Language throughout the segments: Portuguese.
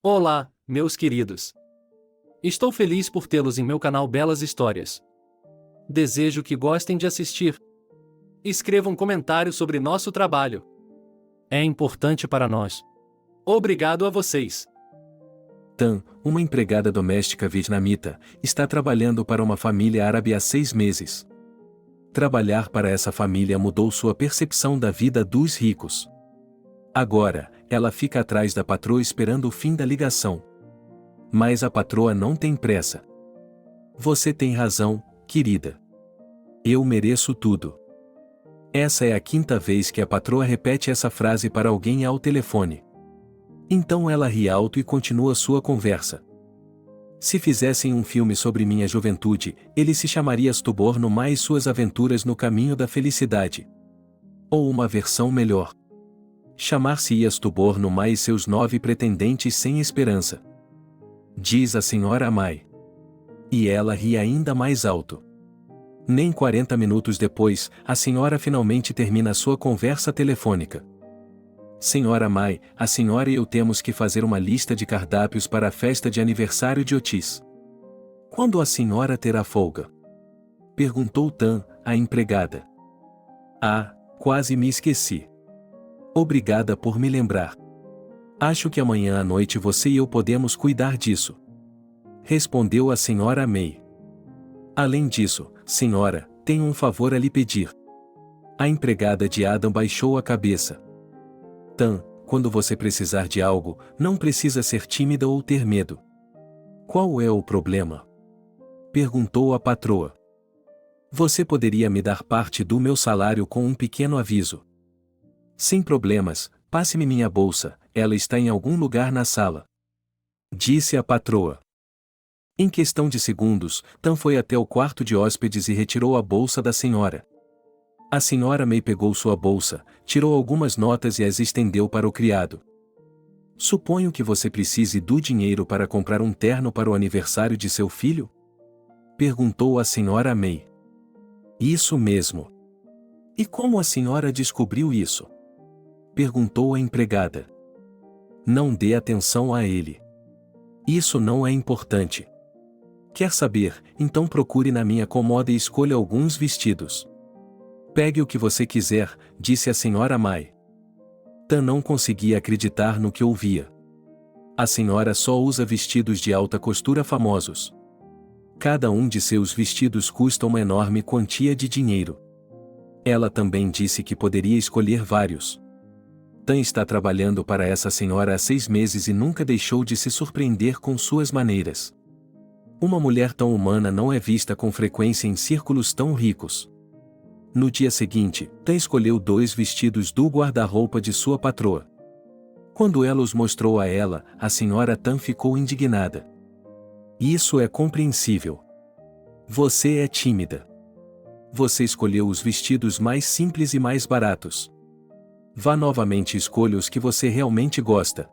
Olá, meus queridos. Estou feliz por tê-los em meu canal Belas Histórias. Desejo que gostem de assistir. Escreva um comentário sobre nosso trabalho. É importante para nós. Obrigado a vocês. Tan, uma empregada doméstica vietnamita, está trabalhando para uma família árabe há 6 meses. Trabalhar para essa família mudou sua percepção da vida dos ricos. Agora, ela fica atrás da patroa esperando o fim da ligação. Mas a patroa não tem pressa. Você tem razão, querida. Eu mereço tudo. Essa é a 5ª vez que a patroa repete essa frase para alguém ao telefone. Então ela ri alto e continua sua conversa. Se fizessem um filme sobre minha juventude, ele se chamaria Stuborno mais suas aventuras no caminho da felicidade. Ou uma versão melhor. Chamar-se-ia Stuborno mais seus 9 pretendentes sem esperança. Diz a senhora Mai. E ela ri ainda mais alto. Nem 40 minutos depois, a senhora finalmente termina sua conversa telefônica. Senhora Mai, a senhora e eu temos que fazer uma lista de cardápios para a festa de aniversário de Otis. Quando a senhora terá folga? Perguntou Tan, a empregada. Ah, quase me esqueci. Obrigada por me lembrar. Acho que amanhã à noite você e eu podemos cuidar disso. Respondeu a senhora May. Além disso, senhora, tenho um favor a lhe pedir. A empregada de Adam baixou a cabeça. Tan, quando você precisar de algo, não precisa ser tímida ou ter medo. Qual é o problema? Perguntou a patroa. Você poderia me dar parte do meu salário com um pequeno aviso. Sem problemas, passe-me minha bolsa, ela está em algum lugar na sala. Disse a patroa. Em questão de segundos, Tan foi até o quarto de hóspedes e retirou a bolsa da senhora. A senhora May pegou sua bolsa, tirou algumas notas e as estendeu para o criado. Suponho que você precise do dinheiro para comprar um terno para o aniversário de seu filho? Perguntou a senhora May. Isso mesmo. E como a senhora descobriu isso? Perguntou a empregada. Não dê atenção a ele. Isso não é importante. Quer saber, então procure na minha cômoda e escolha alguns vestidos. Pegue o que você quiser, disse a senhora Mai. Tan não conseguia acreditar no que ouvia. A senhora só usa vestidos de alta costura famosos. Cada um de seus vestidos custa uma enorme quantia de dinheiro. Ela também disse que poderia escolher vários. Tan está trabalhando para essa senhora há 6 meses e nunca deixou de se surpreender com suas maneiras. Uma mulher tão humana não é vista com frequência em círculos tão ricos. No dia seguinte, Tan escolheu 2 vestidos do guarda-roupa de sua patroa. Quando ela os mostrou a ela, a senhora Tan ficou indignada. Isso é compreensível. Você é tímida. Você escolheu os vestidos mais simples e mais baratos. Vá novamente e escolha os que você realmente gosta.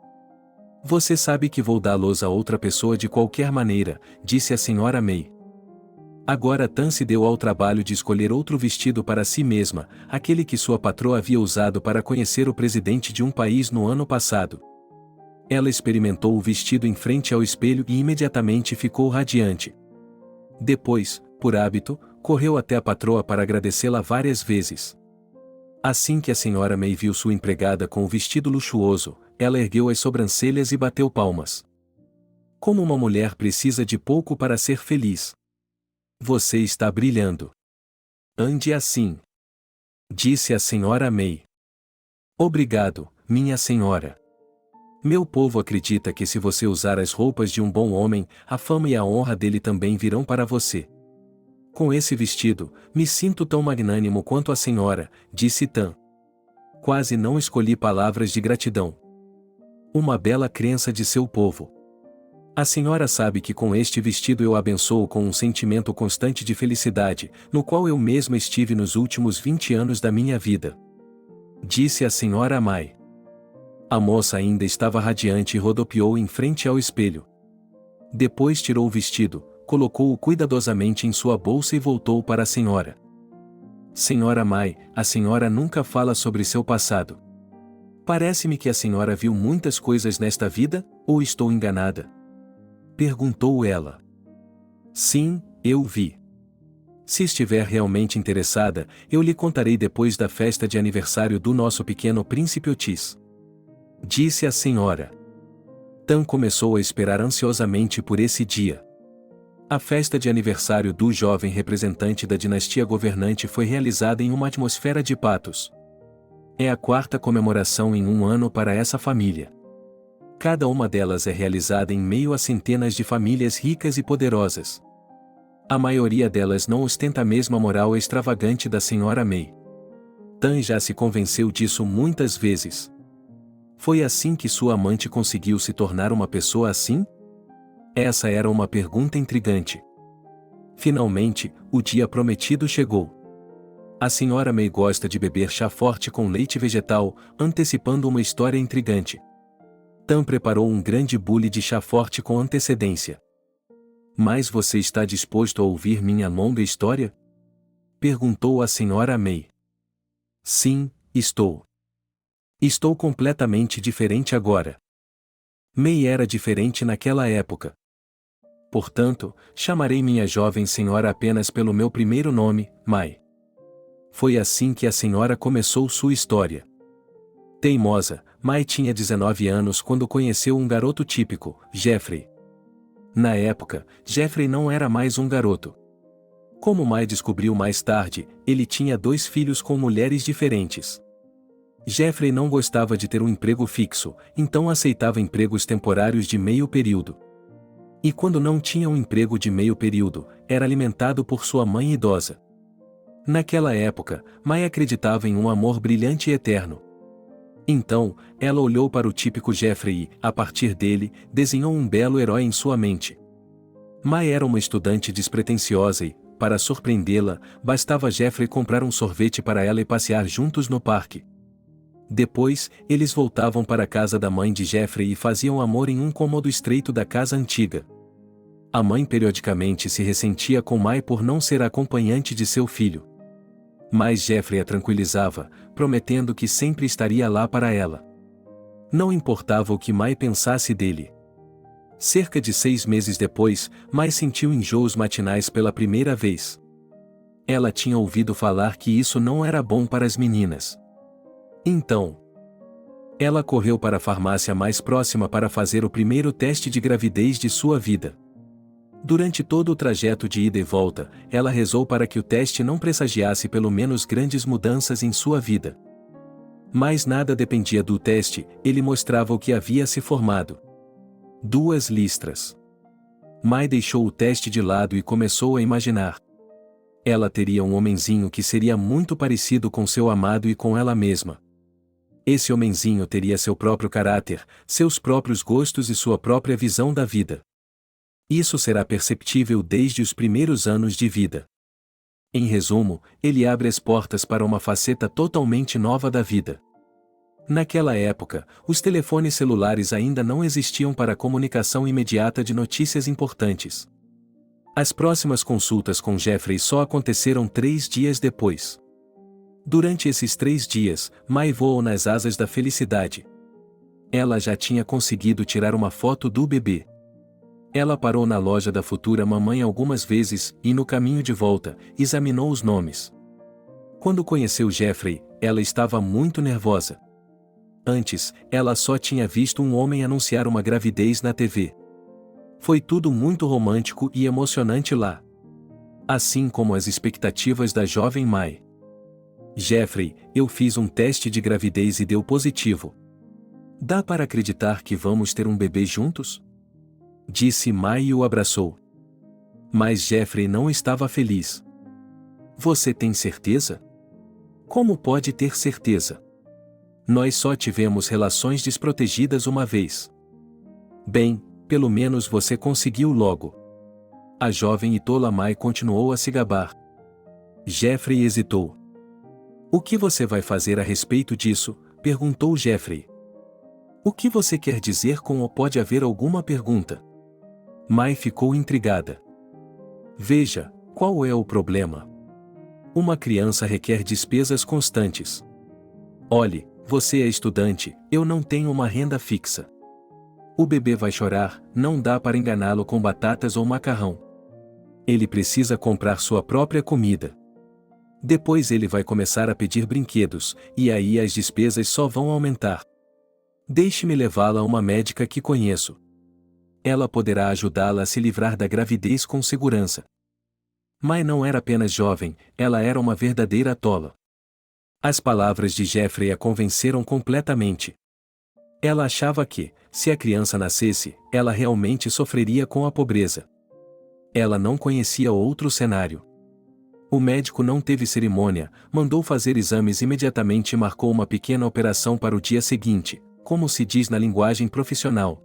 Você sabe que vou dá-los a outra pessoa de qualquer maneira, disse a senhora May. Agora Tan se deu ao trabalho de escolher outro vestido para si mesma, aquele que sua patroa havia usado para conhecer o presidente de um país no ano passado. Ela experimentou o vestido em frente ao espelho e imediatamente ficou radiante. Depois, por hábito, correu até a patroa para agradecê-la várias vezes. Assim que a senhora May viu sua empregada com o vestido luxuoso, ela ergueu as sobrancelhas e bateu palmas. Como uma mulher precisa de pouco para ser feliz. Você está brilhando. Ande assim. Disse a senhora May. Obrigado, minha senhora. Meu povo acredita que se você usar as roupas de um bom homem, a fama e a honra dele também virão para você. Com esse vestido, me sinto tão magnânimo quanto a senhora, disse Tan. Quase não escolhi palavras de gratidão. Uma bela crença de seu povo. A senhora sabe que com este vestido eu abençoo com um sentimento constante de felicidade, no qual eu mesma estive nos últimos 20 anos da minha vida. Disse a senhora Mai. A moça ainda estava radiante e rodopiou em frente ao espelho. Depois tirou o vestido, colocou-o cuidadosamente em sua bolsa e voltou para a senhora. Senhora Mai, a senhora nunca fala sobre seu passado. Parece-me que a senhora viu muitas coisas nesta vida? Ou estou enganada? Perguntou ela. Sim, eu vi. Se estiver realmente interessada, eu lhe contarei depois da festa de aniversário do nosso pequeno príncipe Otis. Disse a senhora. Tan começou a esperar ansiosamente por esse dia. A festa de aniversário do jovem representante da dinastia governante foi realizada em uma atmosfera de patos. É a quarta comemoração em um ano para essa família. Cada uma delas é realizada em meio a centenas de famílias ricas e poderosas. A maioria delas não ostenta a mesma moral extravagante da senhora May. Tan já se convenceu disso muitas vezes. Foi assim que sua amante conseguiu se tornar uma pessoa assim? Essa era uma pergunta intrigante. Finalmente, o dia prometido chegou. A senhora May gosta de beber chá forte com leite vegetal, antecipando uma história intrigante. Tan preparou um grande bule de chá forte com antecedência. Mas você está disposto a ouvir minha longa história? Perguntou a senhora May. Sim, estou. Estou completamente diferente agora. May era diferente naquela época. Portanto, chamarei minha jovem senhora apenas pelo meu primeiro nome, May. Foi assim que a senhora começou sua história. Teimosa, May tinha 19 anos quando conheceu um garoto típico, Jeffrey. Na época, Jeffrey não era mais um garoto. Como May descobriu mais tarde, ele tinha 2 filhos com mulheres diferentes. Jeffrey não gostava de ter um emprego fixo, então aceitava empregos temporários de meio período. E quando não tinha um emprego de meio período, era alimentado por sua mãe idosa. Naquela época, May acreditava em um amor brilhante e eterno. Então, ela olhou para o típico Jeffrey e, a partir dele, desenhou um belo herói em sua mente. May era uma estudante despretensiosa e, para surpreendê-la, bastava Jeffrey comprar um sorvete para ela e passear juntos no parque. Depois, eles voltavam para a casa da mãe de Jeffrey e faziam amor em um cômodo estreito da casa antiga. A mãe periodicamente se ressentia com May por não ser a acompanhante de seu filho. Mas Jeffrey a tranquilizava, prometendo que sempre estaria lá para ela. Não importava o que May pensasse dele. Cerca de 6 meses depois, May sentiu enjoos matinais pela primeira vez. Ela tinha ouvido falar que isso não era bom para as meninas. Então, ela correu para a farmácia mais próxima para fazer o primeiro teste de gravidez de sua vida. Durante todo o trajeto de ida e volta, ela rezou para que o teste não pressagiasse pelo menos grandes mudanças em sua vida. Mas nada dependia do teste, ele mostrava o que havia se formado. 2 listras. May deixou o teste de lado e começou a imaginar. Ela teria um homenzinho que seria muito parecido com seu amado e com ela mesma. Esse homenzinho teria seu próprio caráter, seus próprios gostos e sua própria visão da vida. Isso será perceptível desde os primeiros anos de vida. Em resumo, ele abre as portas para uma faceta totalmente nova da vida. Naquela época, os telefones celulares ainda não existiam para a comunicação imediata de notícias importantes. As próximas consultas com Jeffrey só aconteceram 3 dias depois. Durante esses 3 dias, May voou nas asas da felicidade. Ela já tinha conseguido tirar uma foto do bebê. Ela parou na loja da futura mamãe algumas vezes e, no caminho de volta, examinou os nomes. Quando conheceu Jeffrey, ela estava muito nervosa. Antes, ela só tinha visto um homem anunciar uma gravidez na TV. Foi tudo muito romântico e emocionante lá. Assim como as expectativas da jovem May. Jeffrey, eu fiz um teste de gravidez e deu positivo. Dá para acreditar que vamos ter um bebê juntos? Disse May e o abraçou. Mas Jeffrey não estava feliz. Você tem certeza? Como pode ter certeza? Nós só tivemos relações desprotegidas uma vez. Bem, pelo menos você conseguiu logo. A jovem e tola May continuou a se gabar. Jeffrey hesitou. O que você vai fazer a respeito disso? Perguntou Jeffrey. O que você quer dizer com ou pode haver alguma pergunta? May ficou intrigada. Veja, qual é o problema? Uma criança requer despesas constantes. Olhe, você é estudante, eu não tenho uma renda fixa. O bebê vai chorar, não dá para enganá-lo com batatas ou macarrão. Ele precisa comprar sua própria comida. Depois ele vai começar a pedir brinquedos, e aí as despesas só vão aumentar. Deixe-me levá-la a uma médica que conheço. Ela poderá ajudá-la a se livrar da gravidez com segurança. Mai não era apenas jovem, ela era uma verdadeira tola. As palavras de Jeffrey a convenceram completamente. Ela achava que, se a criança nascesse, ela realmente sofreria com a pobreza. Ela não conhecia outro cenário. O médico não teve cerimônia, mandou fazer exames imediatamente e marcou uma pequena operação para o dia seguinte, como se diz na linguagem profissional.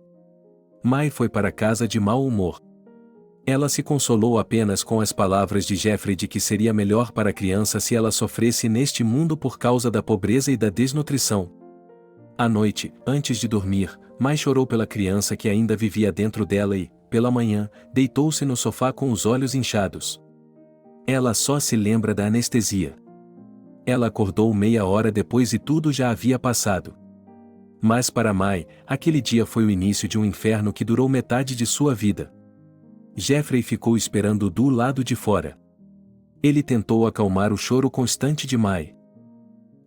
Mai foi para casa de mau humor. Ela se consolou apenas com as palavras de Jeffrey de que seria melhor para a criança se ela sofresse neste mundo por causa da pobreza e da desnutrição. À noite, antes de dormir, Mai chorou pela criança que ainda vivia dentro dela e, pela manhã, deitou-se no sofá com os olhos inchados. Ela só se lembra da anestesia. Ela acordou meia hora depois e tudo já havia passado. Mas para Mai, aquele dia foi o início de um inferno que durou metade de sua vida. Jeffrey ficou esperando do lado de fora. Ele tentou acalmar o choro constante de Mai.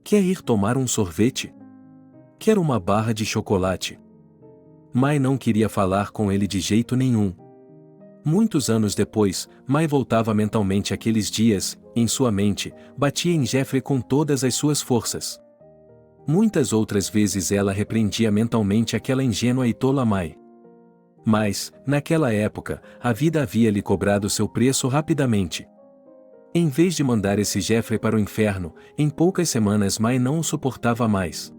Quer ir tomar um sorvete? Quer uma barra de chocolate? Mai não queria falar com ele de jeito nenhum. Muitos anos depois, Mai voltava mentalmente àqueles dias, em sua mente, batia em Jeffrey com todas as suas forças. Muitas outras vezes ela repreendia mentalmente aquela ingênua e tola Mai. Mas, naquela época, a vida havia lhe cobrado seu preço rapidamente. Em vez de mandar esse Jeffrey para o inferno, em poucas semanas Mai não o suportava mais.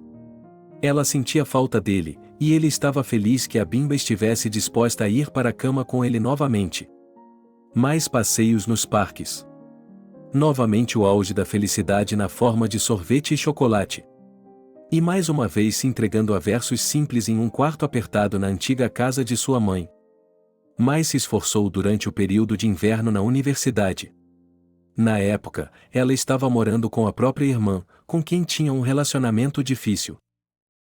Ela sentia falta dele, e ele estava feliz que a Bimba estivesse disposta a ir para a cama com ele novamente. Mais passeios nos parques. Novamente o auge da felicidade na forma de sorvete e chocolate. E mais uma vez se entregando a versos simples em um quarto apertado na antiga casa de sua mãe. Mai se esforçou durante o período de inverno na universidade. Na época, ela estava morando com a própria irmã, com quem tinha um relacionamento difícil.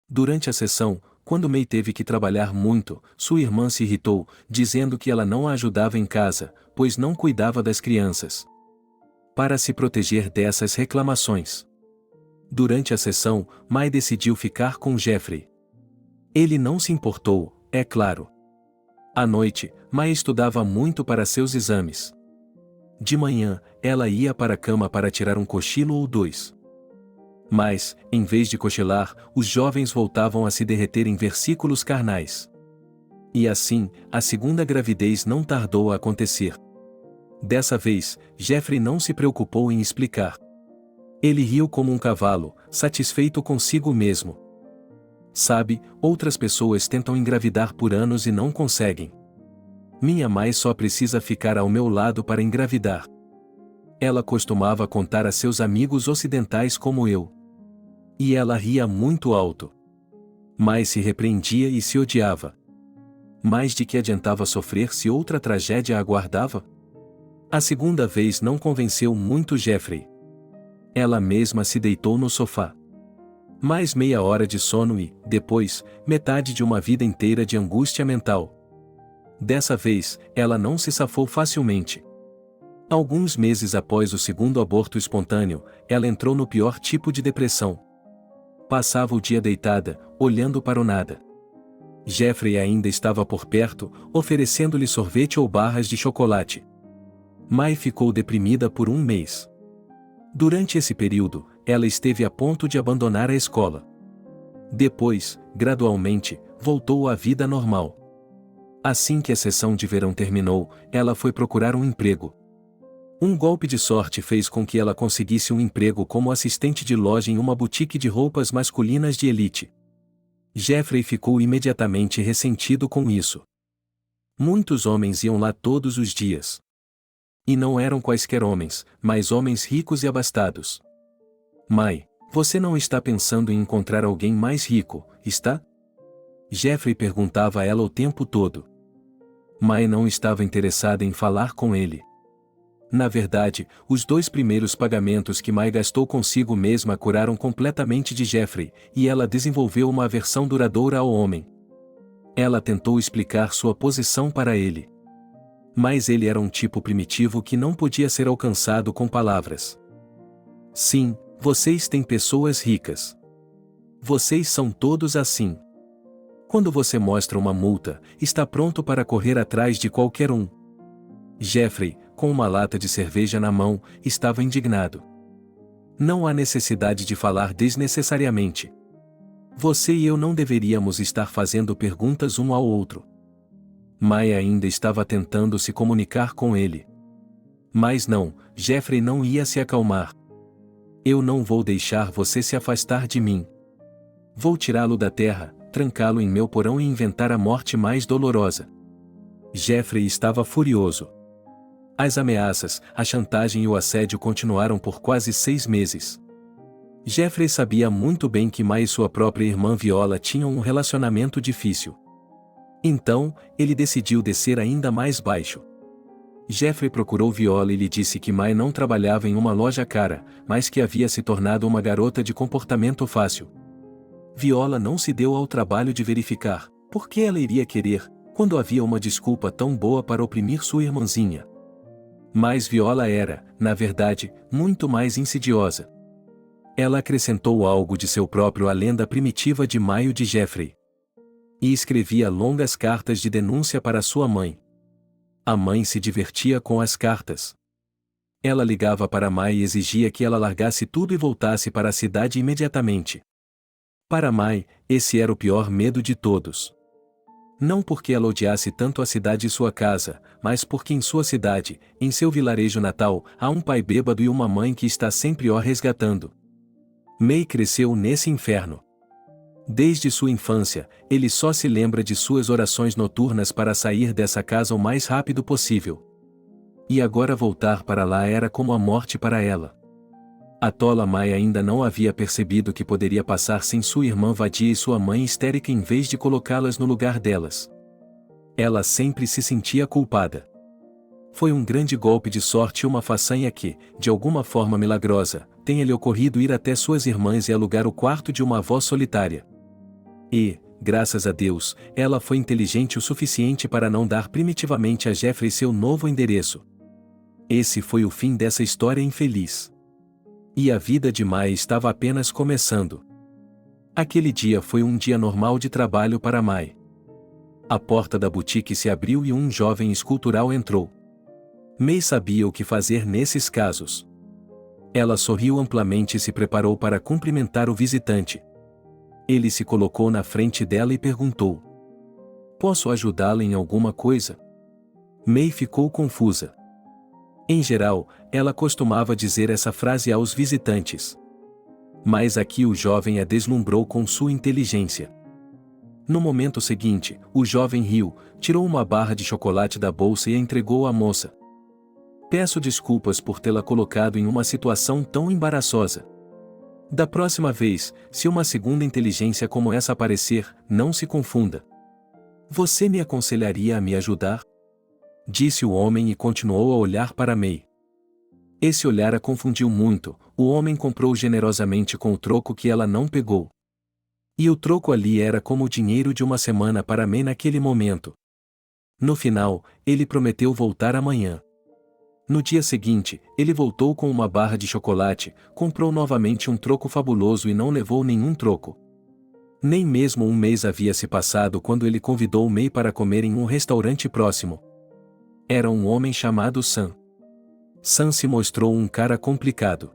Durante a sessão, quando Mai teve que trabalhar muito, sua irmã se irritou, dizendo que ela não a ajudava em casa, pois não cuidava das crianças. Para se proteger dessas reclamações. Durante a sessão, Mai decidiu ficar com Jeffrey. Ele não se importou, é claro. À noite, Mai estudava muito para seus exames. De manhã, ela ia para a cama para tirar um cochilo ou dois. Mas, em vez de cochilar, os jovens voltavam a se derreter em versículos carnais. E assim, a segunda gravidez não tardou a acontecer. Dessa vez, Jeffrey não se preocupou em explicar. Ele riu como um cavalo, satisfeito consigo mesmo. Sabe, outras pessoas tentam engravidar por anos e não conseguem. Minha mãe só precisa ficar ao meu lado para engravidar. Ela costumava contar a seus amigos ocidentais como eu. E ela ria muito alto. Mas se repreendia e se odiava. Mas de que adiantava sofrer se outra tragédia a aguardava? A segunda vez não convenceu muito Jeffrey. Ela mesma se deitou no sofá. Mais meia hora de sono e, depois, metade de uma vida inteira de angústia mental. Dessa vez, ela não se safou facilmente. Alguns meses após o segundo aborto espontâneo, ela entrou no pior tipo de depressão. Passava o dia deitada, olhando para o nada. Jeffrey ainda estava por perto, oferecendo-lhe sorvete ou barras de chocolate. Mai ficou deprimida por um mês. Durante esse período, ela esteve a ponto de abandonar a escola. Depois, gradualmente, voltou à vida normal. Assim que a sessão de verão terminou, ela foi procurar um emprego. Um golpe de sorte fez com que ela conseguisse um emprego como assistente de loja em uma boutique de roupas masculinas de elite. Jeffrey ficou imediatamente ressentido com isso. Muitos homens iam lá todos os dias. E não eram quaisquer homens, mas homens ricos e abastados. Mai, você não está pensando em encontrar alguém mais rico, está? Jeffrey perguntava a ela o tempo todo. Mai não estava interessada em falar com ele. Na verdade, os 2 primeiros pagamentos que Mai gastou consigo mesma curaram completamente de Jeffrey, e ela desenvolveu uma aversão duradoura ao homem. Ela tentou explicar sua posição para ele. Mas ele era um tipo primitivo que não podia ser alcançado com palavras. Sim, vocês têm pessoas ricas. Vocês são todos assim. Quando você mostra uma multa, está pronto para correr atrás de qualquer um. Jeffrey, com uma lata de cerveja na mão, estava indignado. Não há necessidade de falar desnecessariamente. Você e eu não deveríamos estar fazendo perguntas um ao outro. Mai ainda estava tentando se comunicar com ele. Mas não, Jeffrey não ia se acalmar. Eu não vou deixar você se afastar de mim. Vou tirá-lo da terra, trancá-lo em meu porão e inventar a morte mais dolorosa. Jeffrey estava furioso. As ameaças, a chantagem e o assédio continuaram por quase 6 meses. Jeffrey sabia muito bem que Mai e sua própria irmã Viola tinham um relacionamento difícil. Então, ele decidiu descer ainda mais baixo. Jeffrey procurou Viola e lhe disse que Mai não trabalhava em uma loja cara, mas que havia se tornado uma garota de comportamento fácil. Viola não se deu ao trabalho de verificar por que ela iria querer, quando havia uma desculpa tão boa para oprimir sua irmãzinha. Mas Viola era, na verdade, muito mais insidiosa. Ela acrescentou algo de seu próprio à lenda primitiva de Mai e de Jeffrey. E escrevia longas cartas de denúncia para sua mãe. A mãe se divertia com as cartas. Ela ligava para Mai e exigia que ela largasse tudo e voltasse para a cidade imediatamente. Para Mai, esse era o pior medo de todos. Não porque ela odiasse tanto a cidade e sua casa, mas porque em sua cidade, em seu vilarejo natal, há um pai bêbado e uma mãe que está sempre o resgatando. Mai cresceu nesse inferno. Desde sua infância, ele só se lembra de suas orações noturnas para sair dessa casa o mais rápido possível. E agora voltar para lá era como a morte para ela. A tola Mai ainda não havia percebido que poderia passar sem sua irmã vadia e sua mãe histérica em vez de colocá-las no lugar delas. Ela sempre se sentia culpada. Foi um grande golpe de sorte e uma façanha que, de alguma forma milagrosa, tenha-lhe ocorrido ir até suas irmãs e alugar o quarto de uma avó solitária. E, graças a Deus, ela foi inteligente o suficiente para não dar primitivamente a Jeffrey seu novo endereço. Esse foi o fim dessa história infeliz. E a vida de Mai estava apenas começando. Aquele dia foi um dia normal de trabalho para Mai. A porta da boutique se abriu e um jovem escultural entrou. Mai sabia o que fazer nesses casos. Ela sorriu amplamente e se preparou para cumprimentar o visitante. Ele se colocou na frente dela e perguntou: "Posso ajudá-la em alguma coisa?" Mai ficou confusa. Em geral, ela costumava dizer essa frase aos visitantes. Mas aqui o jovem a deslumbrou com sua inteligência. No momento seguinte, o jovem riu, tirou uma barra de chocolate da bolsa e a entregou à moça. "Peço desculpas por tê-la colocado em uma situação tão embaraçosa. Da próxima vez, se uma segunda inteligência como essa aparecer, não se confunda. Você me aconselharia a me ajudar?" Disse o homem e continuou a olhar para Mai. Esse olhar a confundiu muito. O homem comprou generosamente com o troco que ela não pegou. E o troco ali era como o dinheiro de uma semana para Mai naquele momento. No final, ele prometeu voltar amanhã. No dia seguinte, ele voltou com uma barra de chocolate, comprou novamente um troco fabuloso e não levou nenhum troco. Nem mesmo um mês havia se passado quando ele convidou Mai para comer em um restaurante próximo. Era um homem chamado Sam. Sam se mostrou um cara complicado.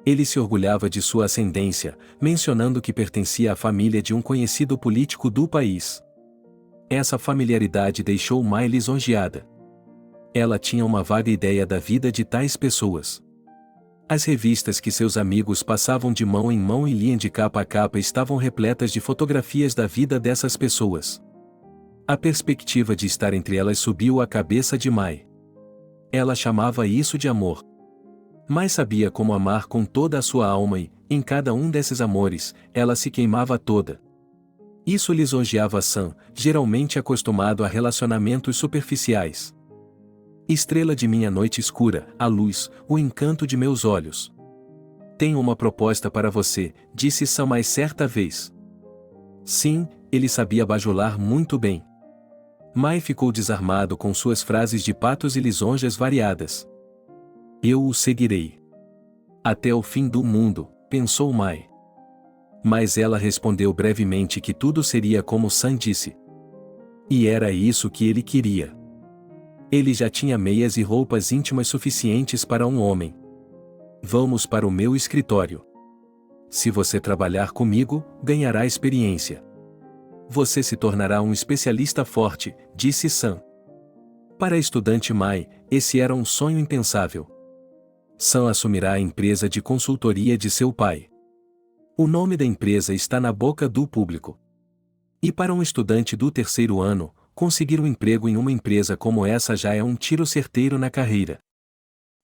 Ele se orgulhava de sua ascendência, mencionando que pertencia à família de um conhecido político do país. Essa familiaridade deixou Mai lisonjeada. Ela tinha uma vaga ideia da vida de tais pessoas. As revistas que seus amigos passavam de mão em mão e liam de capa a capa estavam repletas de fotografias da vida dessas pessoas. A perspectiva de estar entre elas subiu à cabeça de Mai. Ela chamava isso de amor. Mai sabia como amar com toda a sua alma e, em cada um desses amores, ela se queimava toda. Isso lisonjeava Sam, geralmente acostumado a relacionamentos superficiais. "Estrela de minha noite escura, a luz, o encanto de meus olhos. Tenho uma proposta para você", disse Sam mais certa vez. "Sim, Ele sabia bajular muito bem. Mai ficou desarmado com suas frases de patos e lisonjas variadas. Eu o seguirei. Até o fim do mundo, pensou Mai. Mas ela respondeu brevemente que tudo seria como Sam disse. E era isso que ele queria. Ele já tinha meias e roupas íntimas suficientes para um homem. Vamos para o meu escritório. Se você trabalhar comigo, ganhará experiência. Você se tornará um especialista forte, disse Sam. Para a estudante Mai, esse era um sonho impensável. Sam assumirá a empresa de consultoria de seu pai. O nome da empresa está na boca do público. E para um estudante do terceiro ano, conseguir um emprego em uma empresa como essa já é um tiro certeiro na carreira.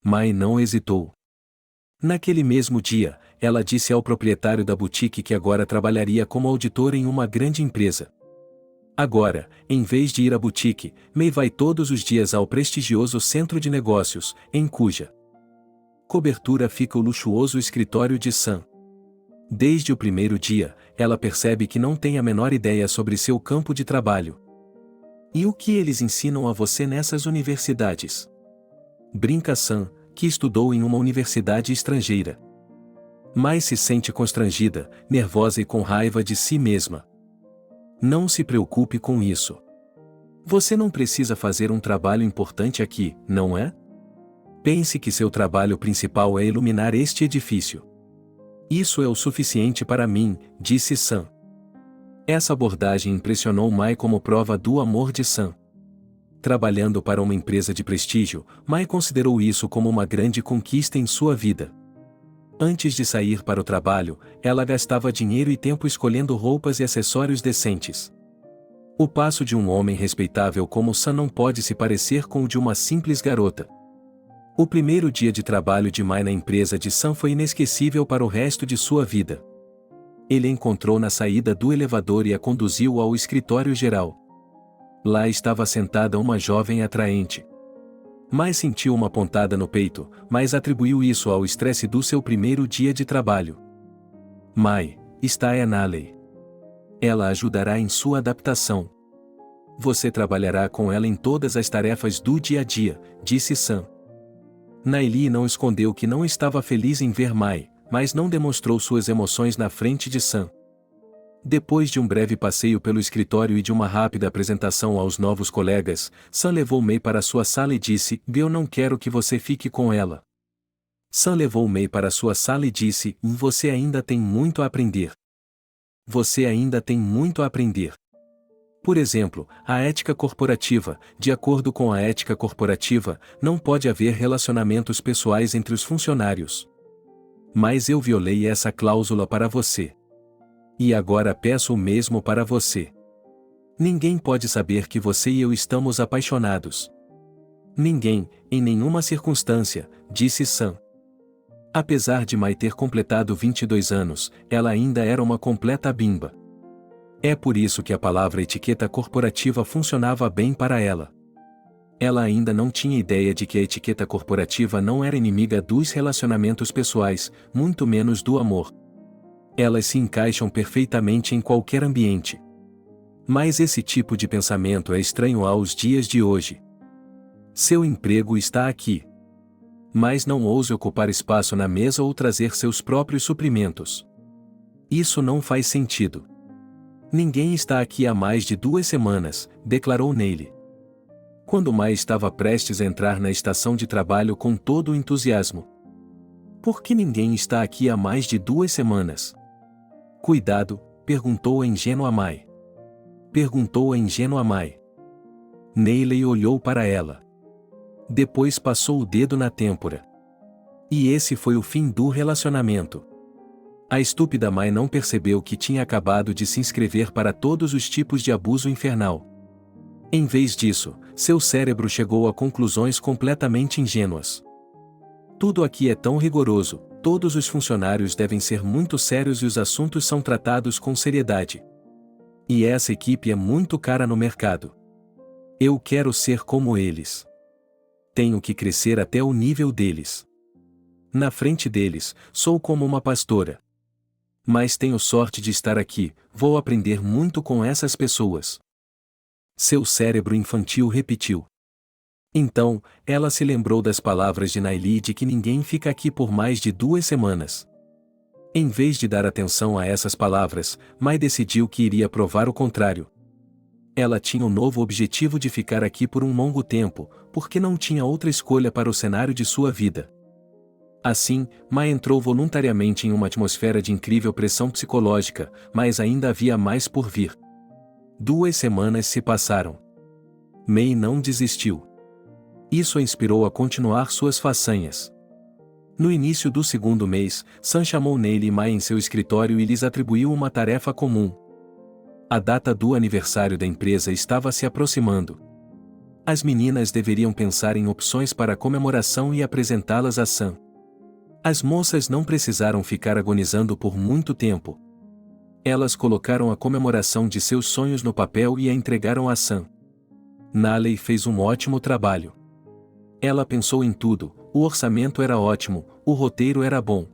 Mai não hesitou. Naquele mesmo dia, ela disse ao proprietário da boutique que agora trabalharia como auditora em uma grande empresa. Agora, em vez de ir à boutique, Mai vai todos os dias ao prestigioso centro de negócios, em cuja cobertura fica o luxuoso escritório de Sam. Desde o primeiro dia, ela percebe que não tem a menor ideia sobre seu campo de trabalho. E o que eles ensinam a você nessas universidades? Brinca Sam, que estudou em uma universidade estrangeira. Mas se sente constrangida, nervosa e com raiva de si mesma. Não se preocupe com isso. Você não precisa fazer um trabalho importante aqui, não é? Pense que seu trabalho principal é iluminar este edifício. Isso é o suficiente para mim, disse Sam. Essa abordagem impressionou Mai como prova do amor de Sam. Trabalhando para uma empresa de prestígio, Mai considerou isso como uma grande conquista em sua vida. Antes de sair para o trabalho, ela gastava dinheiro e tempo escolhendo roupas e acessórios decentes. O passo de um homem respeitável como Sam não pode se parecer com o de uma simples garota. O primeiro dia de trabalho de Mai na empresa de Sam foi inesquecível para o resto de sua vida. Ele a encontrou na saída do elevador e a conduziu ao escritório geral. Lá estava sentada uma jovem atraente. Mai sentiu uma pontada no peito, mas atribuiu isso ao estresse do seu primeiro dia de trabalho. Mai, está a Naley. Ela ajudará em sua adaptação. Você trabalhará com ela em todas as tarefas do dia a dia, disse Sam. Naili não escondeu que não estava feliz em ver Mai, mas não demonstrou suas emoções na frente de Sam. Depois de um breve passeio pelo escritório e de uma rápida apresentação aos novos colegas, Sam levou Mai para sua sala e disse: Eu não quero que você fique com ela. Sam levou Mai para sua sala e disse: Você ainda tem muito a aprender. Você ainda tem muito a aprender. Por exemplo, a ética corporativa. De acordo com a ética corporativa, não pode haver relacionamentos pessoais entre os funcionários. Mas eu violei essa cláusula para você. E agora peço o mesmo para você. Ninguém pode saber que você e eu estamos apaixonados. Ninguém, em nenhuma circunstância, disse Sam. Apesar de Mai ter completado 22 anos, ela ainda era uma completa bimba. É por isso que a palavra etiqueta corporativa funcionava bem para ela. Ela ainda não tinha ideia de que a etiqueta corporativa não era inimiga dos relacionamentos pessoais, muito menos do amor. Elas se encaixam perfeitamente em qualquer ambiente. Mas esse tipo de pensamento é estranho aos dias de hoje. Seu emprego está aqui. Mas não ouse ocupar espaço na mesa ou trazer seus próprios suprimentos. Isso não faz sentido. Ninguém está aqui há mais de 2 semanas, declarou Neile. Quando Mai estava prestes a entrar na estação de trabalho com todo o entusiasmo. Por que ninguém está aqui há mais de 2 semanas? Cuidado, perguntou a ingênua Mai. Perguntou a ingênua Mai. Neile olhou para ela. Depois passou o dedo na têmpora. E esse foi o fim do relacionamento. A estúpida Mai não percebeu que tinha acabado de se inscrever para todos os tipos de abuso infernal. Em vez disso, seu cérebro chegou a conclusões completamente ingênuas. Tudo aqui é tão rigoroso, todos os funcionários devem ser muito sérios e os assuntos são tratados com seriedade. E essa equipe é muito cara no mercado. Eu quero ser como eles. Tenho que crescer até o nível deles. Na frente deles, sou como uma pastora. Mas tenho sorte de estar aqui, vou aprender muito com essas pessoas. Seu cérebro infantil repetiu. Então, ela se lembrou das palavras de Naili de que ninguém fica aqui por mais de 2 semanas. Em vez de dar atenção a essas palavras, Mai decidiu que iria provar o contrário. Ela tinha um novo objetivo de ficar aqui por um longo tempo, porque não tinha outra escolha para o cenário de sua vida. Assim, Mai entrou voluntariamente em uma atmosfera de incrível pressão psicológica, mas ainda havia mais por vir. 2 semanas se passaram. Mei não desistiu. Isso a inspirou a continuar suas façanhas. No início do 2º mês, Sun chamou Neil e Mai em seu escritório e lhes atribuiu uma tarefa comum. A data do aniversário da empresa estava se aproximando. As meninas deveriam pensar em opções para a comemoração e apresentá-las a Sun. As moças não precisaram ficar agonizando por muito tempo. Elas colocaram a comemoração de seus sonhos no papel e a entregaram a Sun. Naley fez um ótimo trabalho. Ela pensou em tudo, o orçamento era ótimo, o roteiro era bom.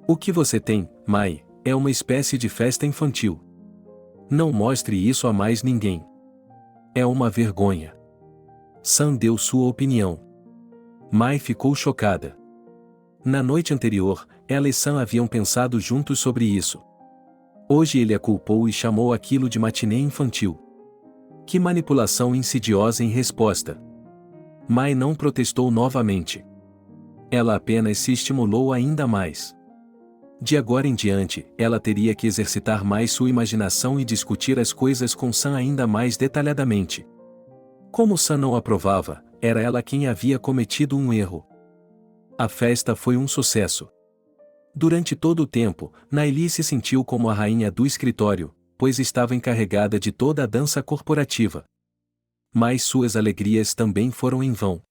O que você tem, Mai, é uma espécie de festa infantil. Não mostre isso a mais ninguém. É uma vergonha. Sun deu sua opinião. Mai ficou chocada. Na noite anterior, ela e Sun haviam pensado juntos sobre isso. Hoje ele a culpou e chamou aquilo de matinê infantil. Que manipulação insidiosa em resposta. Mai não protestou novamente. Ela apenas se estimulou ainda mais. De agora em diante, ela teria que exercitar mais sua imaginação e discutir as coisas com Sun ainda mais detalhadamente. Como Sun não aprovava, era ela quem havia cometido um erro. A festa foi um sucesso. Durante todo o tempo, Naili se sentiu como a rainha do escritório, pois estava encarregada de toda a dança corporativa. Mas suas alegrias também foram em vão.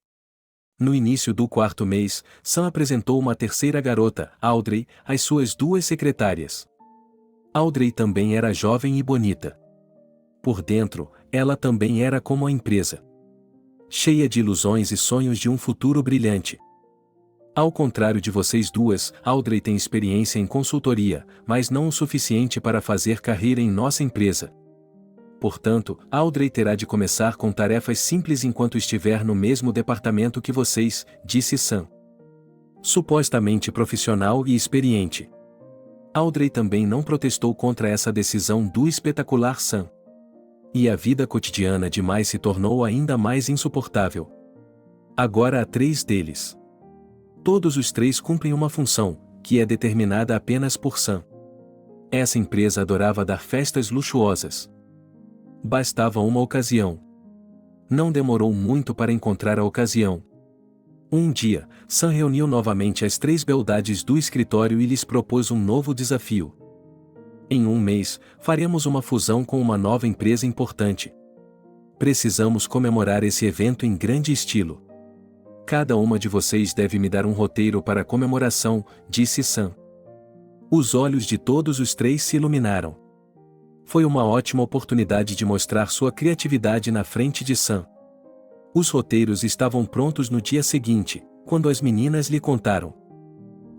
No início do 4º mês, Sun apresentou uma terceira garota, Audrey, às suas 2 secretárias. Audrey também era jovem e bonita. Por dentro, ela também era como a empresa. Cheia de ilusões e sonhos de um futuro brilhante. Ao contrário de vocês duas, Audrey tem experiência em consultoria, mas não o suficiente para fazer carreira em nossa empresa. Portanto, Audrey terá de começar com tarefas simples enquanto estiver no mesmo departamento que vocês, disse Sun. Supostamente profissional e experiente. Audrey também não protestou contra essa decisão do espetacular Sun. E a vida cotidiana de Mai se tornou ainda mais insuportável. Agora há 3 deles. Todos os 3 cumprem uma função, que é determinada apenas por Sun. Essa empresa adorava dar festas luxuosas. Bastava uma ocasião. Não demorou muito para encontrar a ocasião. Um dia, Sun reuniu novamente as 3 beldades do escritório e lhes propôs um novo desafio. Em 1 mês, faremos uma fusão com uma nova empresa importante. Precisamos comemorar esse evento em grande estilo. Cada uma de vocês deve me dar um roteiro para a comemoração, disse Sun. Os olhos de todos os 3 se iluminaram. Foi uma ótima oportunidade de mostrar sua criatividade na frente de Sun. Os roteiros estavam prontos no dia seguinte, quando as meninas lhe contaram.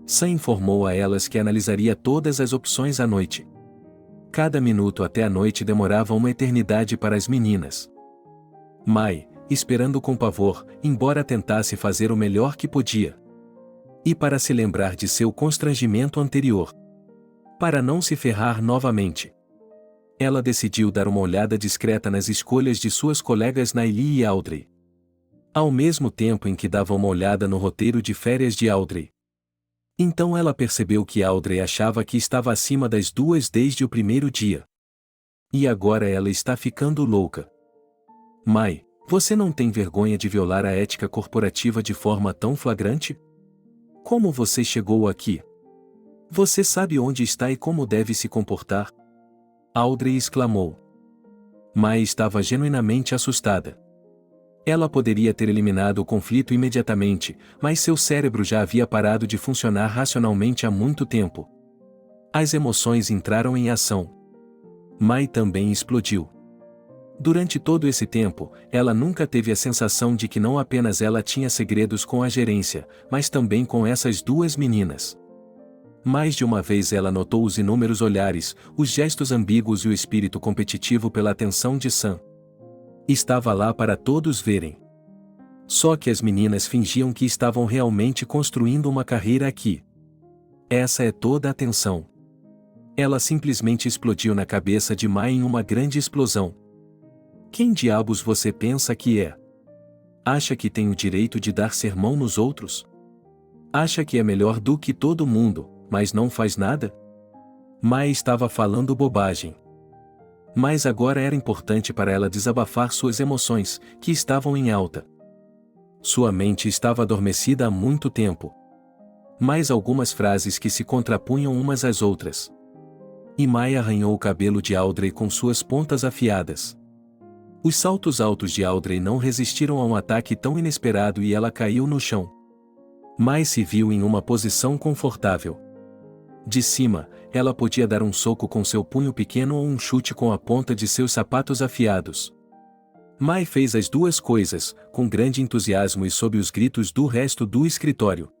Sun informou a elas que analisaria todas as opções à noite. Cada minuto até a noite demorava uma eternidade para as meninas. Mai, esperando com pavor, embora tentasse fazer o melhor que podia. E para se lembrar de seu constrangimento anterior. Para não se ferrar novamente. Ela decidiu dar uma olhada discreta nas escolhas de suas colegas Naili e Audrey. Ao mesmo tempo em que dava uma olhada no roteiro de férias de Audrey. Então ela percebeu que Audrey achava que estava acima das 2 desde o primeiro dia. E agora ela está ficando louca. Mai, você não tem vergonha de violar a ética corporativa de forma tão flagrante? Como você chegou aqui? Você sabe onde está e como deve se comportar? Audrey exclamou. Mai estava genuinamente assustada. Ela poderia ter eliminado o conflito imediatamente, mas seu cérebro já havia parado de funcionar racionalmente há muito tempo. As emoções entraram em ação. Mai também explodiu. Durante todo esse tempo, ela nunca teve a sensação de que não apenas ela tinha segredos com a gerência, mas também com essas 2 meninas. Mais de uma vez ela notou os inúmeros olhares, os gestos ambíguos e o espírito competitivo pela atenção de Sam. Estava lá para todos verem. Só que as meninas fingiam que estavam realmente construindo uma carreira aqui. Essa é toda a atenção. Ela simplesmente explodiu na cabeça de Mai em uma grande explosão. Quem diabos você pensa que é? Acha que tem o direito de dar sermão nos outros? Acha que é melhor do que todo mundo, mas não faz nada? Mai estava falando bobagem. Mas agora era importante para ela desabafar suas emoções, que estavam em alta. Sua mente estava adormecida há muito tempo. Mais algumas frases que se contrapunham umas às outras. E Mai arranhou o cabelo de Audrey com suas pontas afiadas. Os saltos altos de Audrey não resistiram a um ataque tão inesperado e ela caiu no chão. Mai se viu em uma posição confortável. De cima, ela podia dar um soco com seu punho pequeno ou um chute com a ponta de seus sapatos afiados. Mai fez as duas coisas, com grande entusiasmo e sob os gritos do resto do escritório.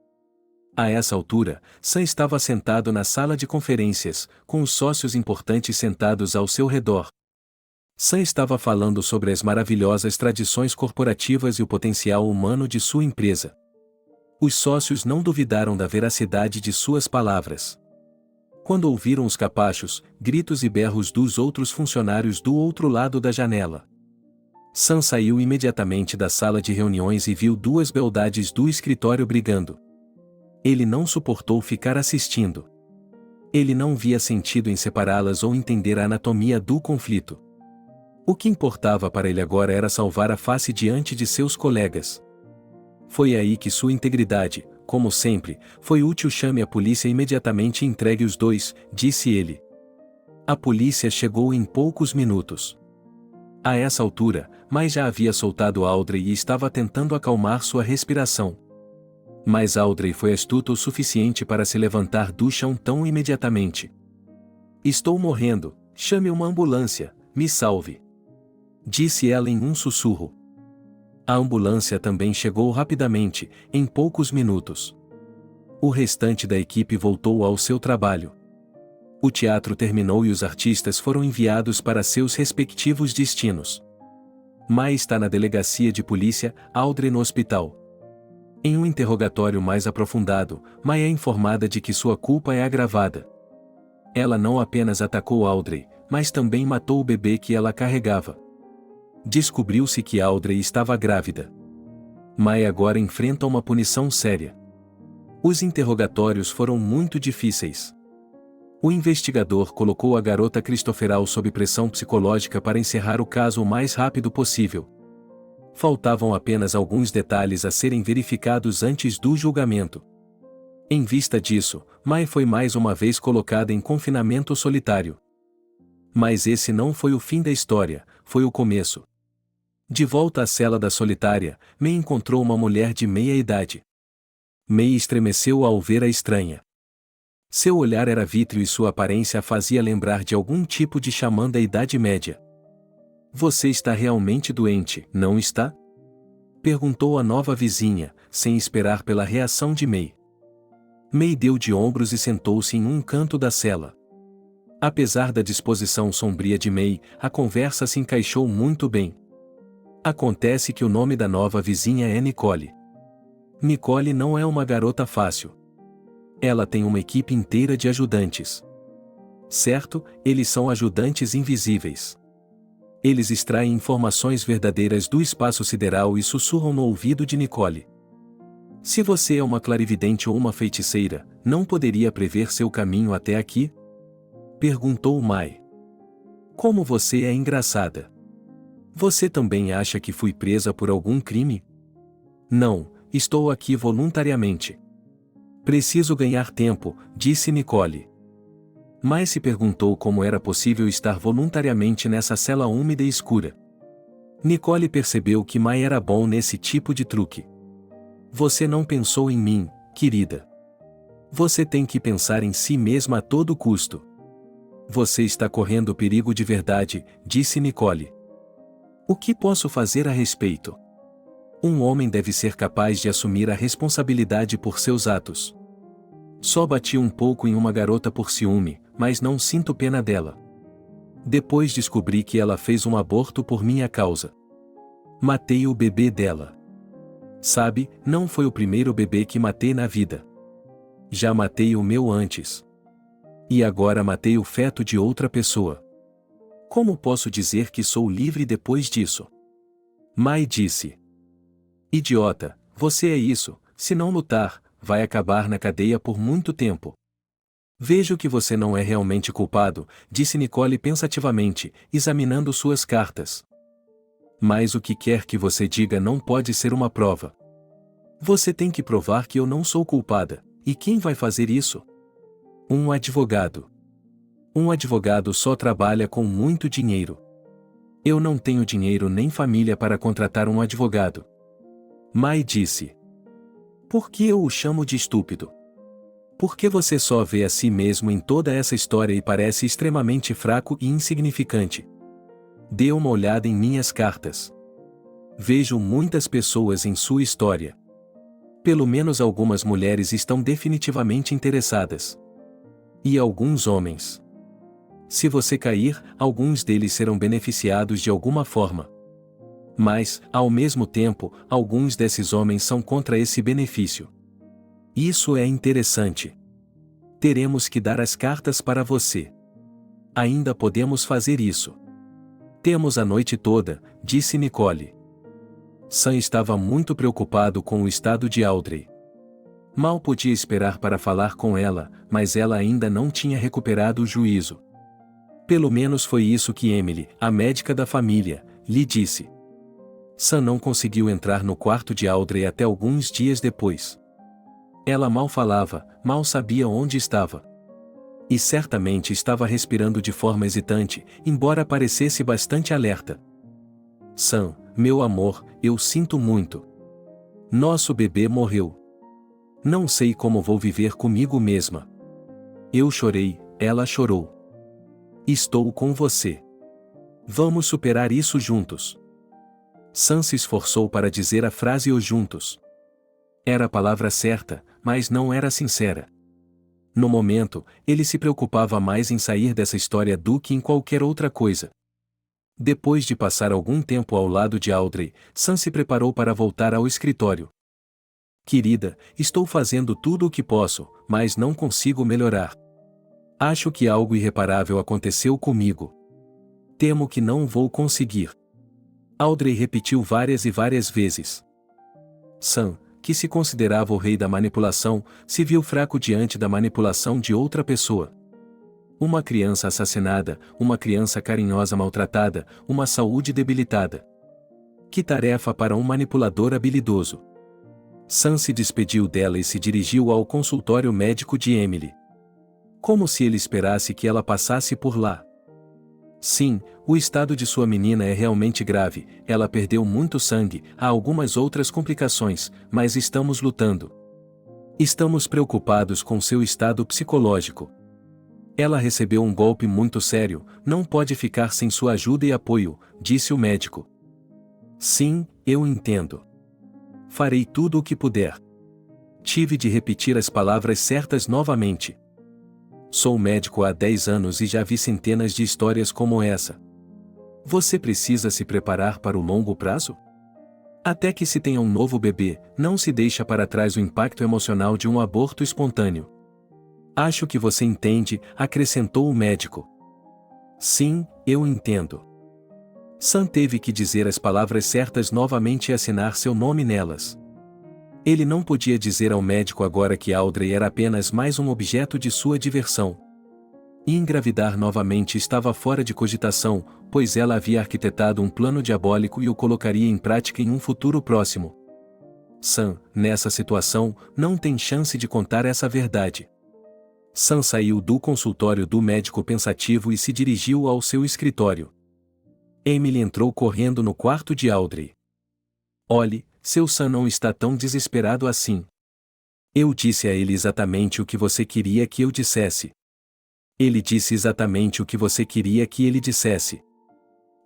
A essa altura, Sam estava sentado na sala de conferências, com os sócios importantes sentados ao seu redor. Sam estava falando sobre as maravilhosas tradições corporativas e o potencial humano de sua empresa. Os sócios não duvidaram da veracidade de suas palavras. Quando ouviram os capachos, gritos e berros dos outros funcionários do outro lado da janela, Sam saiu imediatamente da sala de reuniões e viu duas beldades do escritório brigando. Ele não suportou ficar assistindo. Ele não via sentido em separá-las ou entender a anatomia do conflito. O que importava para ele agora era salvar a face diante de seus colegas. Foi aí que sua integridade, como sempre, foi útil. Chame a polícia imediatamente e entregue os dois, disse ele. A polícia chegou em poucos minutos. A essa altura, Mai já havia soltado Audrey e estava tentando acalmar sua respiração. Mas Audrey foi astuta o suficiente para se levantar do chão tão imediatamente. Estou morrendo, chame uma ambulância, me salve. Disse ela em um sussurro. A ambulância também chegou rapidamente, em poucos minutos. O restante da equipe voltou ao seu trabalho. O teatro terminou e os artistas foram enviados para seus respectivos destinos. Mai está na delegacia de polícia, Audrey no hospital. Em um interrogatório mais aprofundado, Mai é informada de que sua culpa é agravada. Ela não apenas atacou Audrey, mas também matou o bebê que ela carregava. Descobriu-se que Audrey estava grávida. Mai agora enfrenta uma punição séria. Os interrogatórios foram muito difíceis. O investigador colocou a garota Christopheral sob pressão psicológica para encerrar o caso o mais rápido possível. Faltavam apenas alguns detalhes a serem verificados antes do julgamento. Em vista disso, Mai foi mais uma vez colocada em confinamento solitário. Mas esse não foi o fim da história, foi o começo. De volta à cela da solitária, May encontrou uma mulher de meia idade. May estremeceu ao ver a estranha. Seu olhar era vítreo e sua aparência a fazia lembrar de algum tipo de xamã da Idade Média. Você está realmente doente, não está? Perguntou a nova vizinha, sem esperar pela reação de May. May deu de ombros e sentou-se em um canto da cela. Apesar da disposição sombria de May, a conversa se encaixou muito bem. Acontece que o nome da nova vizinha é Nicole. Nicole não é uma garota fácil. Ela tem uma equipe inteira de ajudantes. Certo, eles são ajudantes invisíveis. Eles extraem informações verdadeiras do espaço sideral e sussurram no ouvido de Nicole. Se você é uma clarividente ou uma feiticeira, não poderia prever seu caminho até aqui? Perguntou Mai. Como você é engraçada. Você também acha que fui presa por algum crime? Não, estou aqui voluntariamente. Preciso ganhar tempo, disse Nicole. Mai se perguntou como era possível estar voluntariamente nessa cela úmida e escura. Nicole percebeu que Mai era bom nesse tipo de truque. Você não pensou em mim, querida. Você tem que pensar em si mesma a todo custo. Você está correndo perigo de verdade, disse Nicole. O que posso fazer a respeito? Um homem deve ser capaz de assumir a responsabilidade por seus atos. Só bati um pouco em uma garota por ciúme, mas não sinto pena dela. Depois descobri que ela fez um aborto por minha causa. Matei o bebê dela. Sabe, não foi o primeiro bebê que matei na vida. Já matei o meu antes. E agora matei o feto de outra pessoa. Como posso dizer que sou livre depois disso? Mai disse. Idiota, você é isso, se não lutar, vai acabar na cadeia por muito tempo. Vejo que você não é realmente culpado, disse Nicole pensativamente, examinando suas cartas. Mas o que quer que você diga não pode ser uma prova. Você tem que provar que eu não sou culpada, e quem vai fazer isso? Um advogado. Um advogado só trabalha com muito dinheiro. Eu não tenho dinheiro nem família para contratar um advogado. Mai disse. Por que eu o chamo de estúpido? Porque você só vê a si mesmo em toda essa história e parece extremamente fraco e insignificante. Dê uma olhada em minhas cartas. Vejo muitas pessoas em sua história. Pelo menos algumas mulheres estão definitivamente interessadas. E alguns homens. Se você cair, alguns deles serão beneficiados de alguma forma. Mas, ao mesmo tempo, alguns desses homens são contra esse benefício. Isso é interessante. Teremos que dar as cartas para você. Ainda podemos fazer isso. Temos a noite toda, disse Nicole. Sam estava muito preocupado com o estado de Audrey. Mal podia esperar para falar com ela, mas ela ainda não tinha recuperado o juízo. Pelo menos foi isso que Emily, a médica da família, lhe disse. Sam não conseguiu entrar no quarto de Audrey até alguns dias depois. Ela mal falava, mal sabia onde estava. E certamente estava respirando de forma hesitante, embora parecesse bastante alerta. Sam, meu amor, eu sinto muito. Nosso bebê morreu. Não sei como vou viver comigo mesma. Eu chorei, ela chorou. Estou com você. Vamos superar isso juntos. Sam se esforçou para dizer a frase "os juntos". Era a palavra certa, mas não era sincera. No momento, ele se preocupava mais em sair dessa história do que em qualquer outra coisa. Depois de passar algum tempo ao lado de Audrey, Sam se preparou para voltar ao escritório. Querida, estou fazendo tudo o que posso, mas não consigo melhorar. Acho que algo irreparável aconteceu comigo. Temo que não vou conseguir. Audrey repetiu várias e várias vezes. Sam, que se considerava o rei da manipulação, se viu fraco diante da manipulação de outra pessoa. Uma criança assassinada, uma criança carinhosa maltratada, uma saúde debilitada. Que tarefa para um manipulador habilidoso. Sam se despediu dela e se dirigiu ao consultório médico de Emily. Como se ele esperasse que ela passasse por lá. Sim, o estado de sua menina é realmente grave, ela perdeu muito sangue, há algumas outras complicações, mas estamos lutando. Estamos preocupados com seu estado psicológico. Ela recebeu um golpe muito sério, não pode ficar sem sua ajuda e apoio, disse o médico. Sim, eu entendo. Farei tudo o que puder. Tive de repetir as palavras certas novamente. Sou médico há 10 anos e já vi centenas de histórias como essa. Você precisa se preparar para o longo prazo? Até que se tenha um novo bebê, não se deixa para trás o impacto emocional de um aborto espontâneo. Acho que você entende, acrescentou o médico. Sim, eu entendo. Sam teve que dizer as palavras certas novamente e assinar seu nome nelas. Ele não podia dizer ao médico agora que Audrey era apenas mais um objeto de sua diversão. E engravidar novamente estava fora de cogitação, pois ela havia arquitetado um plano diabólico e o colocaria em prática em um futuro próximo. Sam, nessa situação, não tem chance de contar essa verdade. Sam saiu do consultório do médico pensativo e se dirigiu ao seu escritório. Emily entrou correndo no quarto de Audrey. Olhe, seu Sam não está tão desesperado assim. Eu disse a ele exatamente o que você queria que eu dissesse. Ele disse exatamente o que você queria que ele dissesse.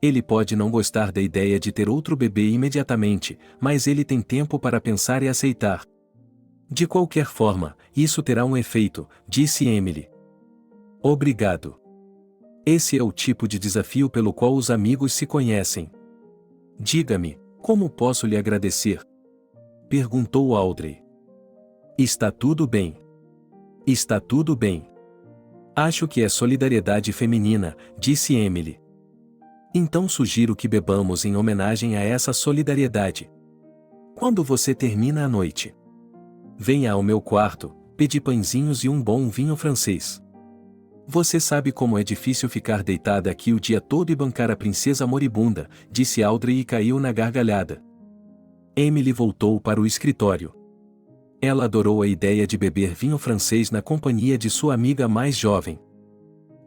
Ele pode não gostar da ideia de ter outro bebê imediatamente, mas ele tem tempo para pensar e aceitar. De qualquer forma, isso terá um efeito, disse Emily. Obrigado. Esse é o tipo de desafio pelo qual os amigos se conhecem. Diga-me, como posso lhe agradecer? Perguntou Audrey. Está tudo bem. Está tudo bem. Acho que é solidariedade feminina, disse Emily. Então sugiro que bebamos em homenagem a essa solidariedade. Quando você termina a noite, venha ao meu quarto, pedi pãezinhos e um bom vinho francês. Você sabe como é difícil ficar deitada aqui o dia todo e bancar a princesa moribunda, disse Audrey e caiu na gargalhada. Emily voltou para o escritório. Ela adorou a ideia de beber vinho francês na companhia de sua amiga mais jovem.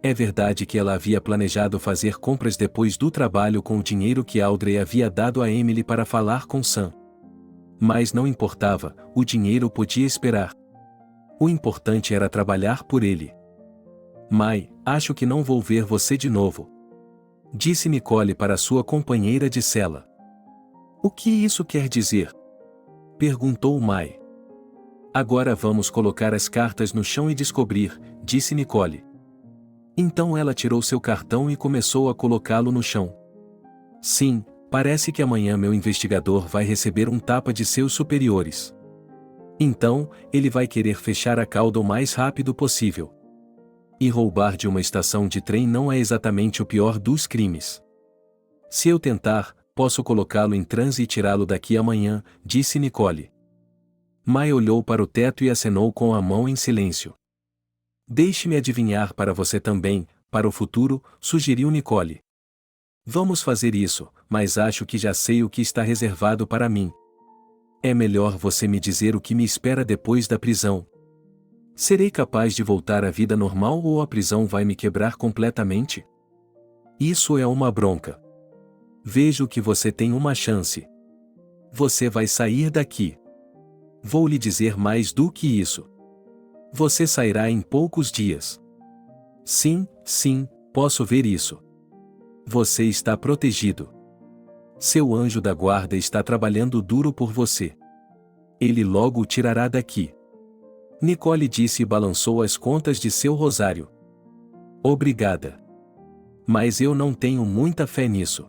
É verdade que ela havia planejado fazer compras depois do trabalho com o dinheiro que Audrey havia dado a Emily para falar com Sam. Mas não importava, o dinheiro podia esperar. O importante era trabalhar por ele. Mai, acho que não vou ver você de novo, disse Nicole para sua companheira de cela. O que isso quer dizer? Perguntou Mai. Agora vamos colocar as cartas no chão e descobrir, disse Nicole. Então ela tirou seu cartão e começou a colocá-lo no chão. Sim, parece que amanhã meu investigador vai receber um tapa de seus superiores. Então, ele vai querer fechar a cauda o mais rápido possível. E roubar de uma estação de trem não é exatamente o pior dos crimes. Se eu tentar, posso colocá-lo em transe e tirá-lo daqui amanhã, disse Nicole. Mai olhou para o teto e acenou com a mão em silêncio. Deixe-me adivinhar para você também, para o futuro, sugeriu Nicole. Vamos fazer isso, mas acho que já sei o que está reservado para mim. É melhor você me dizer o que me espera depois da prisão. Serei capaz de voltar à vida normal ou a prisão vai me quebrar completamente? Isso é uma bronca. Vejo que você tem uma chance. Você vai sair daqui. Vou lhe dizer mais do que isso. Você sairá em poucos dias. Sim, posso ver isso. Você está protegido. Seu anjo da guarda está trabalhando duro por você. Ele logo o tirará daqui. Nicole disse e balançou as contas de seu rosário. Obrigada. Mas eu não tenho muita fé nisso.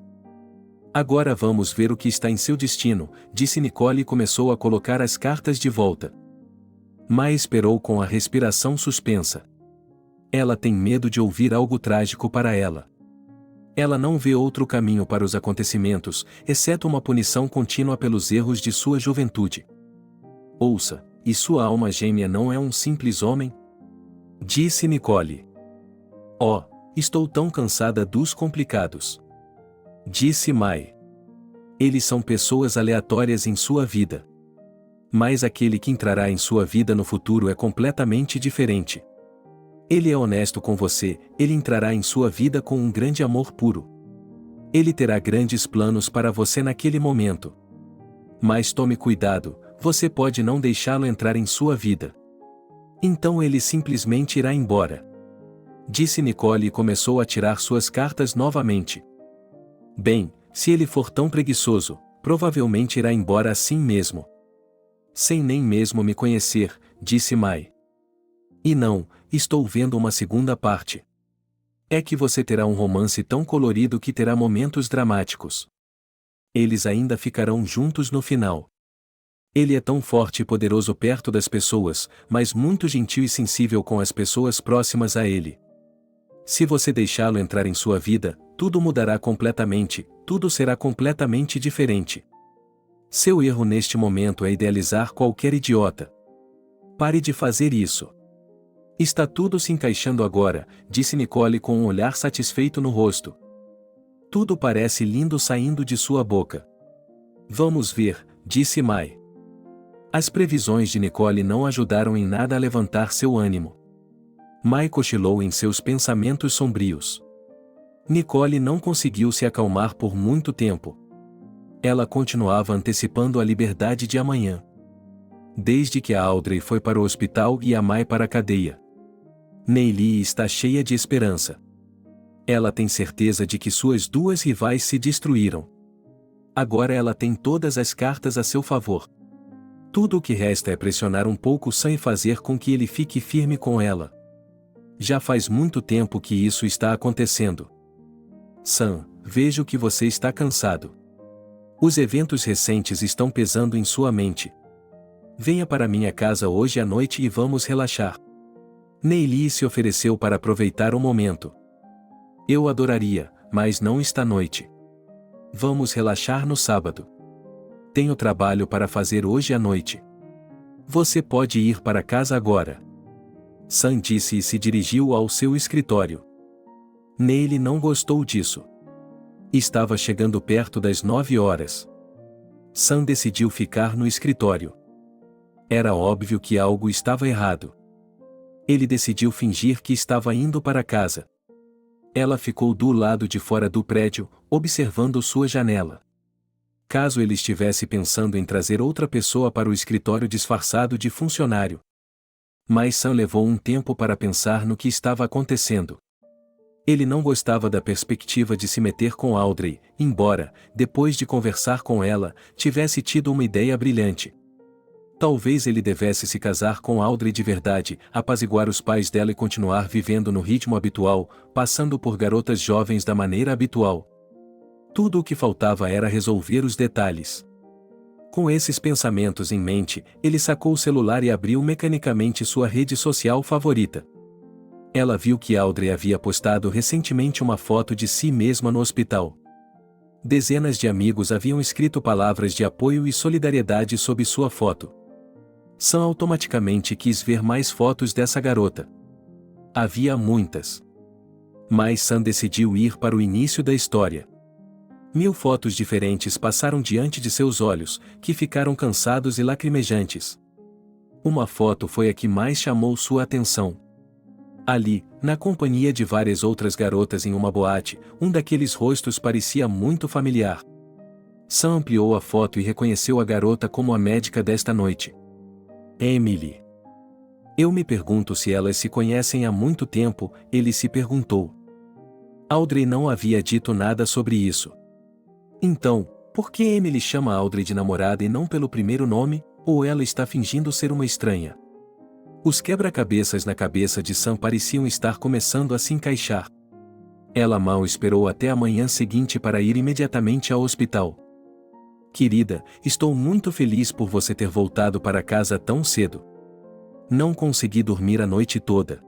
Agora vamos ver o que está em seu destino, disse Nicole e começou a colocar as cartas de volta. Mai esperou com a respiração suspensa. Ela tem medo de ouvir algo trágico para ela. Ela não vê outro caminho para os acontecimentos, exceto uma punição contínua pelos erros de sua juventude. Ouça, e sua alma gêmea não é um simples homem? Disse Nicole. Oh, estou tão cansada dos complicados. Disse Mai. Eles são pessoas aleatórias em sua vida. Mas aquele que entrará em sua vida no futuro é completamente diferente. Ele é honesto com você, ele entrará em sua vida com um grande amor puro. Ele terá grandes planos para você naquele momento. Mas tome cuidado, você pode não deixá-lo entrar em sua vida. Então ele simplesmente irá embora. Disse Nicole e começou a tirar suas cartas novamente. Bem, se ele for tão preguiçoso, provavelmente irá embora assim mesmo. Sem nem mesmo me conhecer, disse Mai. E não, estou vendo uma segunda parte. É que você terá um romance tão colorido que terá momentos dramáticos. Eles ainda ficarão juntos no final. Ele é tão forte e poderoso perto das pessoas, mas muito gentil e sensível com as pessoas próximas a ele. Se você deixá-lo entrar em sua vida, tudo mudará completamente, tudo será completamente diferente. Seu erro neste momento é idealizar qualquer idiota. Pare de fazer isso. Está tudo se encaixando agora, disse Nicole com um olhar satisfeito no rosto. Tudo parece lindo saindo de sua boca. Vamos ver, disse Mai. As previsões de Nicole não ajudaram em nada a levantar seu ânimo. Mai cochilou em seus pensamentos sombrios. Nicole não conseguiu se acalmar por muito tempo. Ela continuava antecipando a liberdade de amanhã. Desde que a Audrey foi para o hospital e a Mai para a cadeia. Neily está cheia de esperança. Ela tem certeza de que suas duas rivais se destruíram. Agora ela tem todas as cartas a seu favor. Tudo o que resta é pressionar um pouco Sam e fazer com que ele fique firme com ela. Já faz muito tempo que isso está acontecendo. Sam, vejo que você está cansado. Os eventos recentes estão pesando em sua mente. Venha para minha casa hoje à noite e vamos relaxar. Neili se ofereceu para aproveitar o momento. Eu adoraria, mas não esta noite. Vamos relaxar no sábado. Tenho trabalho para fazer hoje à noite. Você pode ir para casa agora. Sam disse e se dirigiu ao seu escritório. Neili não gostou disso. Estava chegando perto das 9 horas. Sam decidiu ficar no escritório. Era óbvio que algo estava errado. Ele decidiu fingir que estava indo para casa. Ela ficou do lado de fora do prédio, observando sua janela. Caso ele estivesse pensando em trazer outra pessoa para o escritório disfarçado de funcionário. Mas Sam levou um tempo para pensar no que estava acontecendo. Ele não gostava da perspectiva de se meter com Audrey, embora, depois de conversar com ela, tivesse tido uma ideia brilhante. Talvez ele devesse se casar com Audrey de verdade, apaziguar os pais dela e continuar vivendo no ritmo habitual, passando por garotas jovens da maneira habitual. Tudo o que faltava era resolver os detalhes. Com esses pensamentos em mente, ele sacou o celular e abriu mecanicamente sua rede social favorita. Ela viu que Audrey havia postado recentemente uma foto de si mesma no hospital. Dezenas de amigos haviam escrito palavras de apoio e solidariedade sob sua foto. Sam automaticamente quis ver mais fotos dessa garota. Havia muitas. Mas Sam decidiu ir para o início da história. 1000 fotos diferentes passaram diante de seus olhos, que ficaram cansados e lacrimejantes. Uma foto foi a que mais chamou sua atenção. Ali, na companhia de várias outras garotas em uma boate, um daqueles rostos parecia muito familiar. Sam ampliou a foto e reconheceu a garota como a médica desta noite. Emily. Eu me pergunto se elas se conhecem há muito tempo, ele se perguntou. Audrey não havia dito nada sobre isso. Então, por que Emily chama Audrey de namorada e não pelo primeiro nome, ou ela está fingindo ser uma estranha? Os quebra-cabeças na cabeça de Sam pareciam estar começando a se encaixar. Ela mal esperou até a manhã seguinte para ir imediatamente ao hospital. Querida, estou muito feliz por você ter voltado para casa tão cedo. Não consegui dormir a noite toda.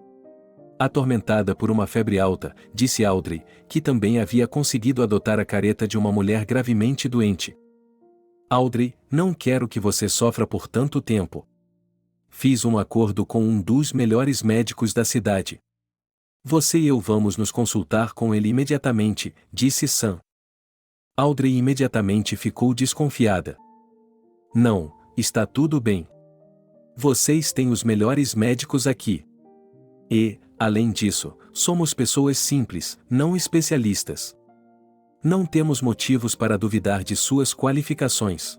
Atormentada por uma febre alta, disse Audrey, que também havia conseguido adotar a careta de uma mulher gravemente doente. Audrey, não quero que você sofra por tanto tempo. Fiz um acordo com um dos melhores médicos da cidade. Você e eu vamos nos consultar com ele imediatamente, disse Sam. Audrey imediatamente ficou desconfiada. Não, está tudo bem. Vocês têm os melhores médicos aqui. E, além disso, somos pessoas simples, não especialistas. Não temos motivos para duvidar de suas qualificações.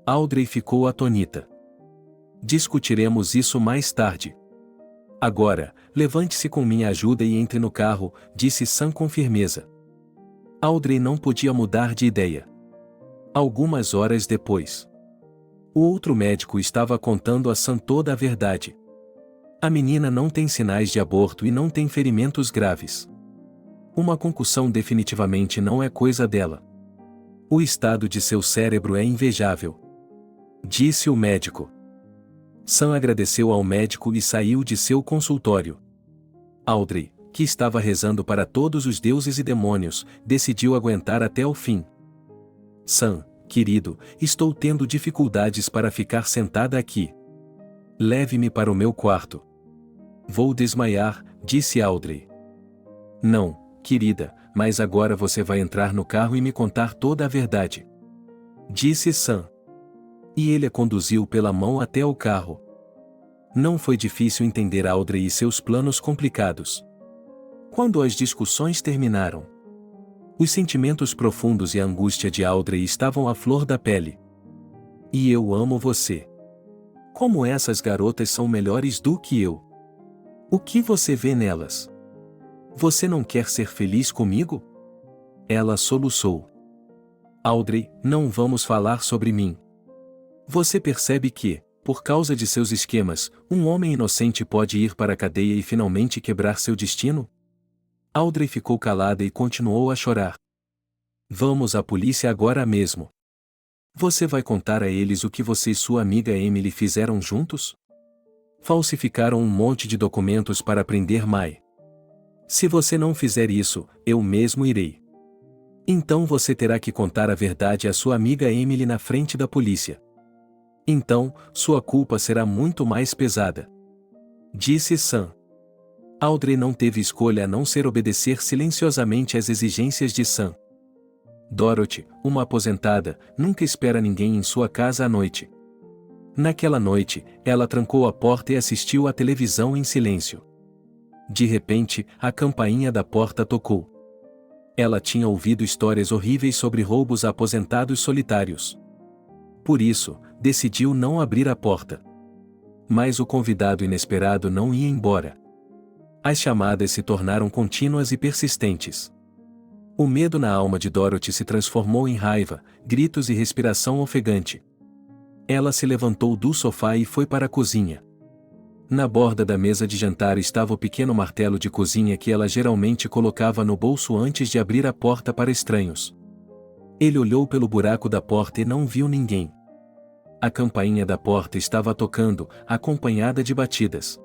Audrey ficou atônita. Discutiremos isso mais tarde. Agora, levante-se com minha ajuda e entre no carro, disse Sam com firmeza. Audrey não podia mudar de ideia. Algumas horas depois, o outro médico estava contando a Sam toda a verdade. A menina não tem sinais de aborto e não tem ferimentos graves. Uma concussão definitivamente não é coisa dela. O estado de seu cérebro é invejável, disse o médico. Sam agradeceu ao médico e saiu de seu consultório. Audrey, que estava rezando para todos os deuses e demônios, decidiu aguentar até o fim. Sam, querido, estou tendo dificuldades para ficar sentada aqui. Leve-me para o meu quarto. Vou desmaiar, disse Audrey. Não, querida, mas agora você vai entrar no carro e me contar toda a verdade. Disse Sam. E ele a conduziu pela mão até o carro. Não foi difícil entender Audrey e seus planos complicados. Quando as discussões terminaram, os sentimentos profundos e a angústia de Audrey estavam à flor da pele. E eu amo você. Como essas garotas são melhores do que eu. O que você vê nelas? Você não quer ser feliz comigo? Ela soluçou. Audrey, não vamos falar sobre mim. Você percebe que, por causa de seus esquemas, um homem inocente pode ir para a cadeia e finalmente quebrar seu destino? Audrey ficou calada e continuou a chorar. Vamos à polícia agora mesmo. Você vai contar a eles o que você e sua amiga Emily fizeram juntos? Falsificaram um monte de documentos para prender Mai. Se você não fizer isso, eu mesmo irei. Então você terá que contar a verdade à sua amiga Emily na frente da polícia. Então, sua culpa será muito mais pesada. Disse Sam. Audrey não teve escolha a não ser obedecer silenciosamente às exigências de Sam. Dorothy, uma aposentada, nunca espera ninguém em sua casa à noite. Naquela noite, ela trancou a porta e assistiu à televisão em silêncio. De repente, a campainha da porta tocou. Ela tinha ouvido histórias horríveis sobre roubos a aposentados solitários. Por isso, decidiu não abrir a porta. Mas o convidado inesperado não ia embora. As chamadas se tornaram contínuas e persistentes. O medo na alma de Dorothy se transformou em raiva, gritos e respiração ofegante. Ela se levantou do sofá e foi para a cozinha. Na borda da mesa de jantar estava o pequeno martelo de cozinha que ela geralmente colocava no bolso antes de abrir a porta para estranhos. Ele olhou pelo buraco da porta e não viu ninguém. A campainha da porta estava tocando, acompanhada de batidas.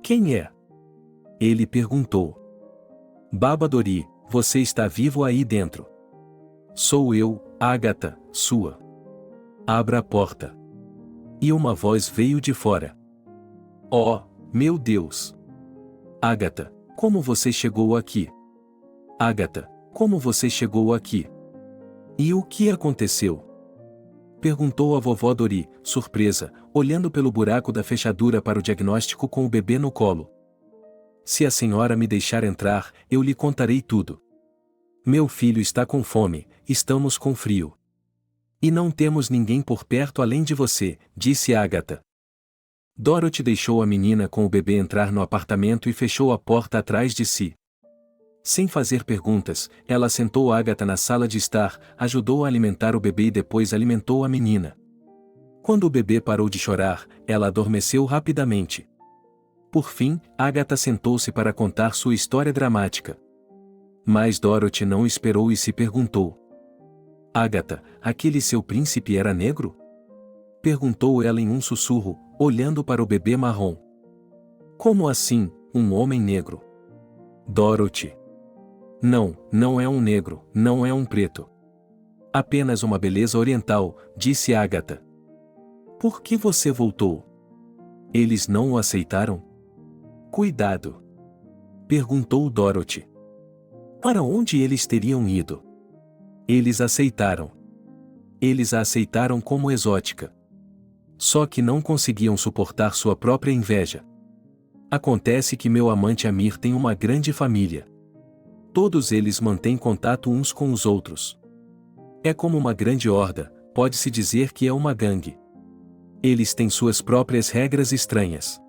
Quem é? Ele perguntou. Baba Dori, você está vivo aí dentro? Sou eu, Agatha, sua. Abra a porta. E uma voz veio de fora. Oh, meu Deus! Agatha, como você chegou aqui? Agatha, como você chegou aqui? E o que aconteceu? Perguntou a vovó Dori, surpresa, olhando pelo buraco da fechadura para o diagnóstico com o bebê no colo. Se a senhora me deixar entrar, eu lhe contarei tudo. Meu filho está com fome, estamos com frio. E não temos ninguém por perto além de você, disse Agatha. Dorothy deixou a menina com o bebê entrar no apartamento e fechou a porta atrás de si. Sem fazer perguntas, ela sentou Agatha na sala de estar, ajudou a alimentar o bebê e depois alimentou a menina. Quando o bebê parou de chorar, ela adormeceu rapidamente. Por fim, Agatha sentou-se para contar sua história dramática. Mas Dorothy não esperou e se perguntou. Agatha, aquele seu príncipe era negro? Perguntou ela em um sussurro, olhando para o bebê marrom. Como assim, um homem negro? Dorothy. Não, não é um negro, não é um preto. Apenas uma beleza oriental, disse Agatha. Por que você voltou? Eles não o aceitaram? Cuidado. Perguntou Dorothy. Para onde eles teriam ido? Eles aceitaram. Eles a aceitaram como exótica. Só que não conseguiam suportar sua própria inveja. Acontece que meu amante Amir tem uma grande família. Todos eles mantêm contato uns com os outros. É como uma grande horda, pode-se dizer que é uma gangue. Eles têm suas próprias regras estranhas.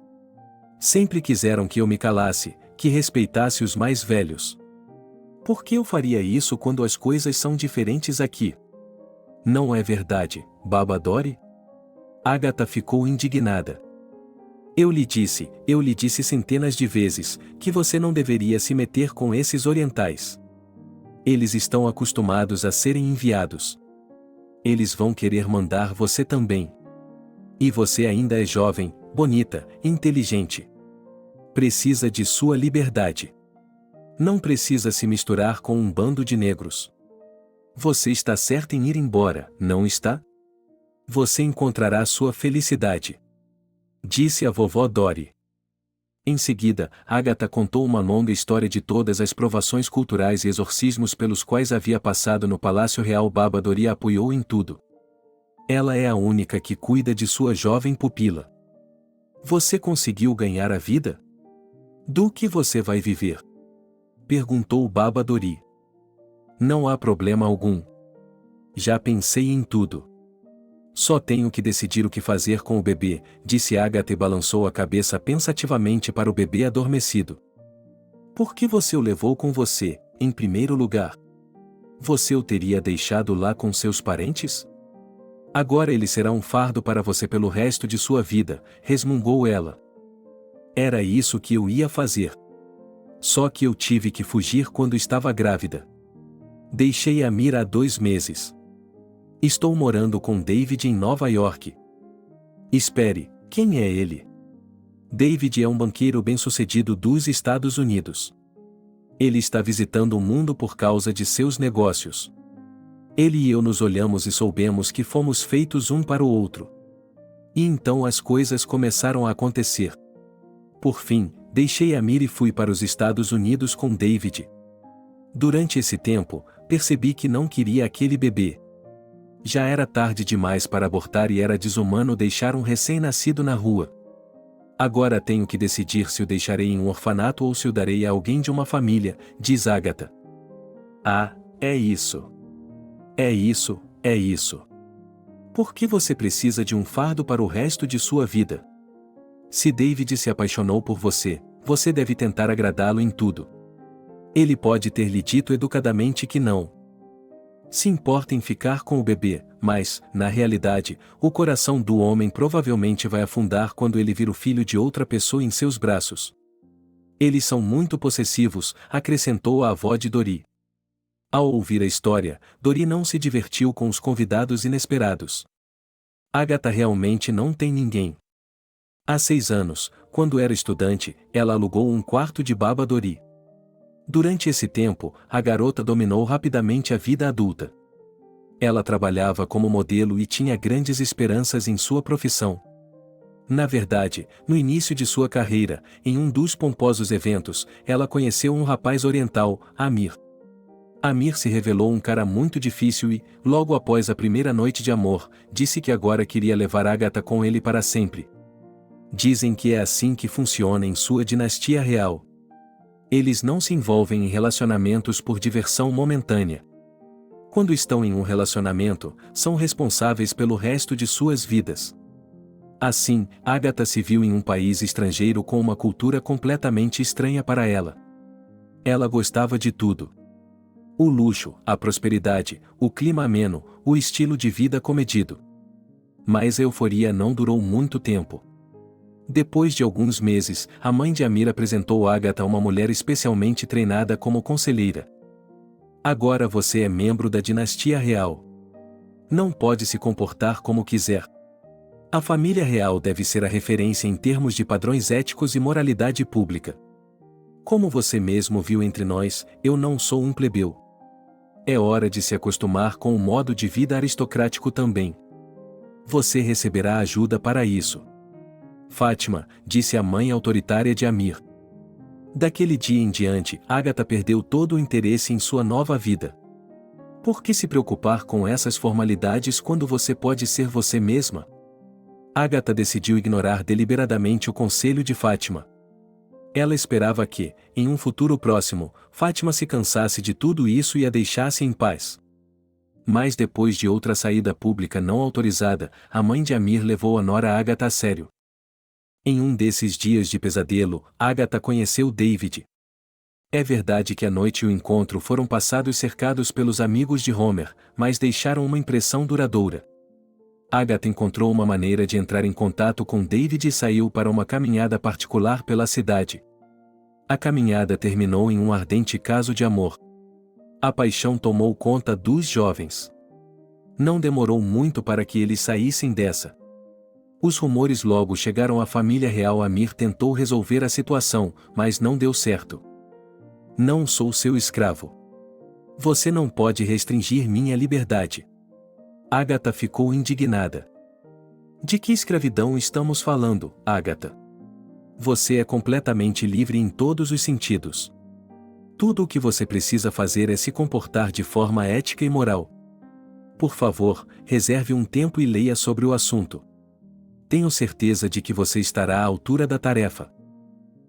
Sempre quiseram que eu me calasse, que respeitasse os mais velhos. Por que eu faria isso quando as coisas são diferentes aqui? Não é verdade, Baba Dori? Agatha ficou indignada. Eu lhe disse centenas de vezes, que você não deveria se meter com esses orientais. Eles estão acostumados a serem enviados. Eles vão querer mandar você também. E você ainda é jovem, bonita, inteligente. Precisa de sua liberdade. Não precisa se misturar com um bando de negros. Você está certa em ir embora, não está? Você encontrará sua felicidade. Disse a vovó Dori. Em seguida, Agatha contou uma longa história de todas as provações culturais e exorcismos pelos quais havia passado no Palácio Real. Baba Dori a apoiou em tudo. Ela é a única que cuida de sua jovem pupila. Você conseguiu ganhar a vida? Do que você vai viver? Perguntou Baba Dori. Não há problema algum. Já pensei em tudo. Só tenho que decidir o que fazer com o bebê, disse Agatha e balançou a cabeça pensativamente para o bebê adormecido. Por que você o levou com você, em primeiro lugar? Você o teria deixado lá com seus parentes? Agora ele será um fardo para você pelo resto de sua vida, resmungou ela. Era isso que eu ia fazer. Só que eu tive que fugir quando estava grávida. Deixei Amir há 2 meses. Estou morando com David em Nova York. Espere, quem é ele? David é um banqueiro bem-sucedido dos Estados Unidos. Ele está visitando o mundo por causa de seus negócios. Ele e eu nos olhamos e soubemos que fomos feitos um para o outro. E então as coisas começaram a acontecer. Por fim, deixei Amir e fui para os Estados Unidos com David. Durante esse tempo, percebi que não queria aquele bebê. Já era tarde demais para abortar e era desumano deixar um recém-nascido na rua. Agora tenho que decidir se o deixarei em um orfanato ou se o darei a alguém de uma família, diz Agatha. Ah, é isso. É isso, é isso. Por que você precisa de um fardo para o resto de sua vida? Se David se apaixonou por você, você deve tentar agradá-lo em tudo. Ele pode ter lhe dito educadamente que não se importa em ficar com o bebê, mas, na realidade, o coração do homem provavelmente vai afundar quando ele vir o filho de outra pessoa em seus braços. Eles são muito possessivos, acrescentou a avó de Dori. Ao ouvir a história, Dori não se divertiu com os convidados inesperados. Agatha realmente não tem ninguém. Há 6 anos, quando era estudante, ela alugou um quarto de Baba Dori. Durante esse tempo, a garota dominou rapidamente a vida adulta. Ela trabalhava como modelo e tinha grandes esperanças em sua profissão. Na verdade, no início de sua carreira, em um dos pomposos eventos, ela conheceu um rapaz oriental, Amir. Amir se revelou um cara muito difícil e, logo após a primeira noite de amor, disse que agora queria levar Agatha com ele para sempre. Dizem que é assim que funciona em sua dinastia real. Eles não se envolvem em relacionamentos por diversão momentânea. Quando estão em um relacionamento, são responsáveis pelo resto de suas vidas. Assim, Agatha se viu em um país estrangeiro com uma cultura completamente estranha para ela. Ela gostava de tudo. O luxo, a prosperidade, o clima ameno, o estilo de vida comedido. Mas a euforia não durou muito tempo. Depois de alguns meses, a mãe de Amir apresentou Agatha a uma mulher especialmente treinada como conselheira. Agora você é membro da dinastia real. Não pode se comportar como quiser. A família real deve ser a referência em termos de padrões éticos e moralidade pública. Como você mesmo viu entre nós, eu não sou um plebeu. É hora de se acostumar com o modo de vida aristocrático também. Você receberá ajuda para isso. Fátima, disse a mãe autoritária de Amir. Daquele dia em diante, Agatha perdeu todo o interesse em sua nova vida. Por que se preocupar com essas formalidades quando você pode ser você mesma? Agatha decidiu ignorar deliberadamente o conselho de Fátima. Ela esperava que, em um futuro próximo, Fátima se cansasse de tudo isso e a deixasse em paz. Mas depois de outra saída pública não autorizada, a mãe de Amir levou a nora Agatha a sério. Em um desses dias de pesadelo, Agatha conheceu David. É verdade que a noite e o encontro foram passados cercados pelos amigos de Homer, mas deixaram uma impressão duradoura. Agatha encontrou uma maneira de entrar em contato com David e saiu para uma caminhada particular pela cidade. A caminhada terminou em um ardente caso de amor. A paixão tomou conta dos jovens. Não demorou muito para que eles saíssem dessa. Os rumores logo chegaram à família real. Amir tentou resolver a situação, mas não deu certo. Não sou seu escravo. Você não pode restringir minha liberdade. Agatha ficou indignada. De que escravidão estamos falando, Agatha? Você é completamente livre em todos os sentidos. Tudo o que você precisa fazer é se comportar de forma ética e moral. Por favor, reserve um tempo e leia sobre o assunto. Tenho certeza de que você estará à altura da tarefa.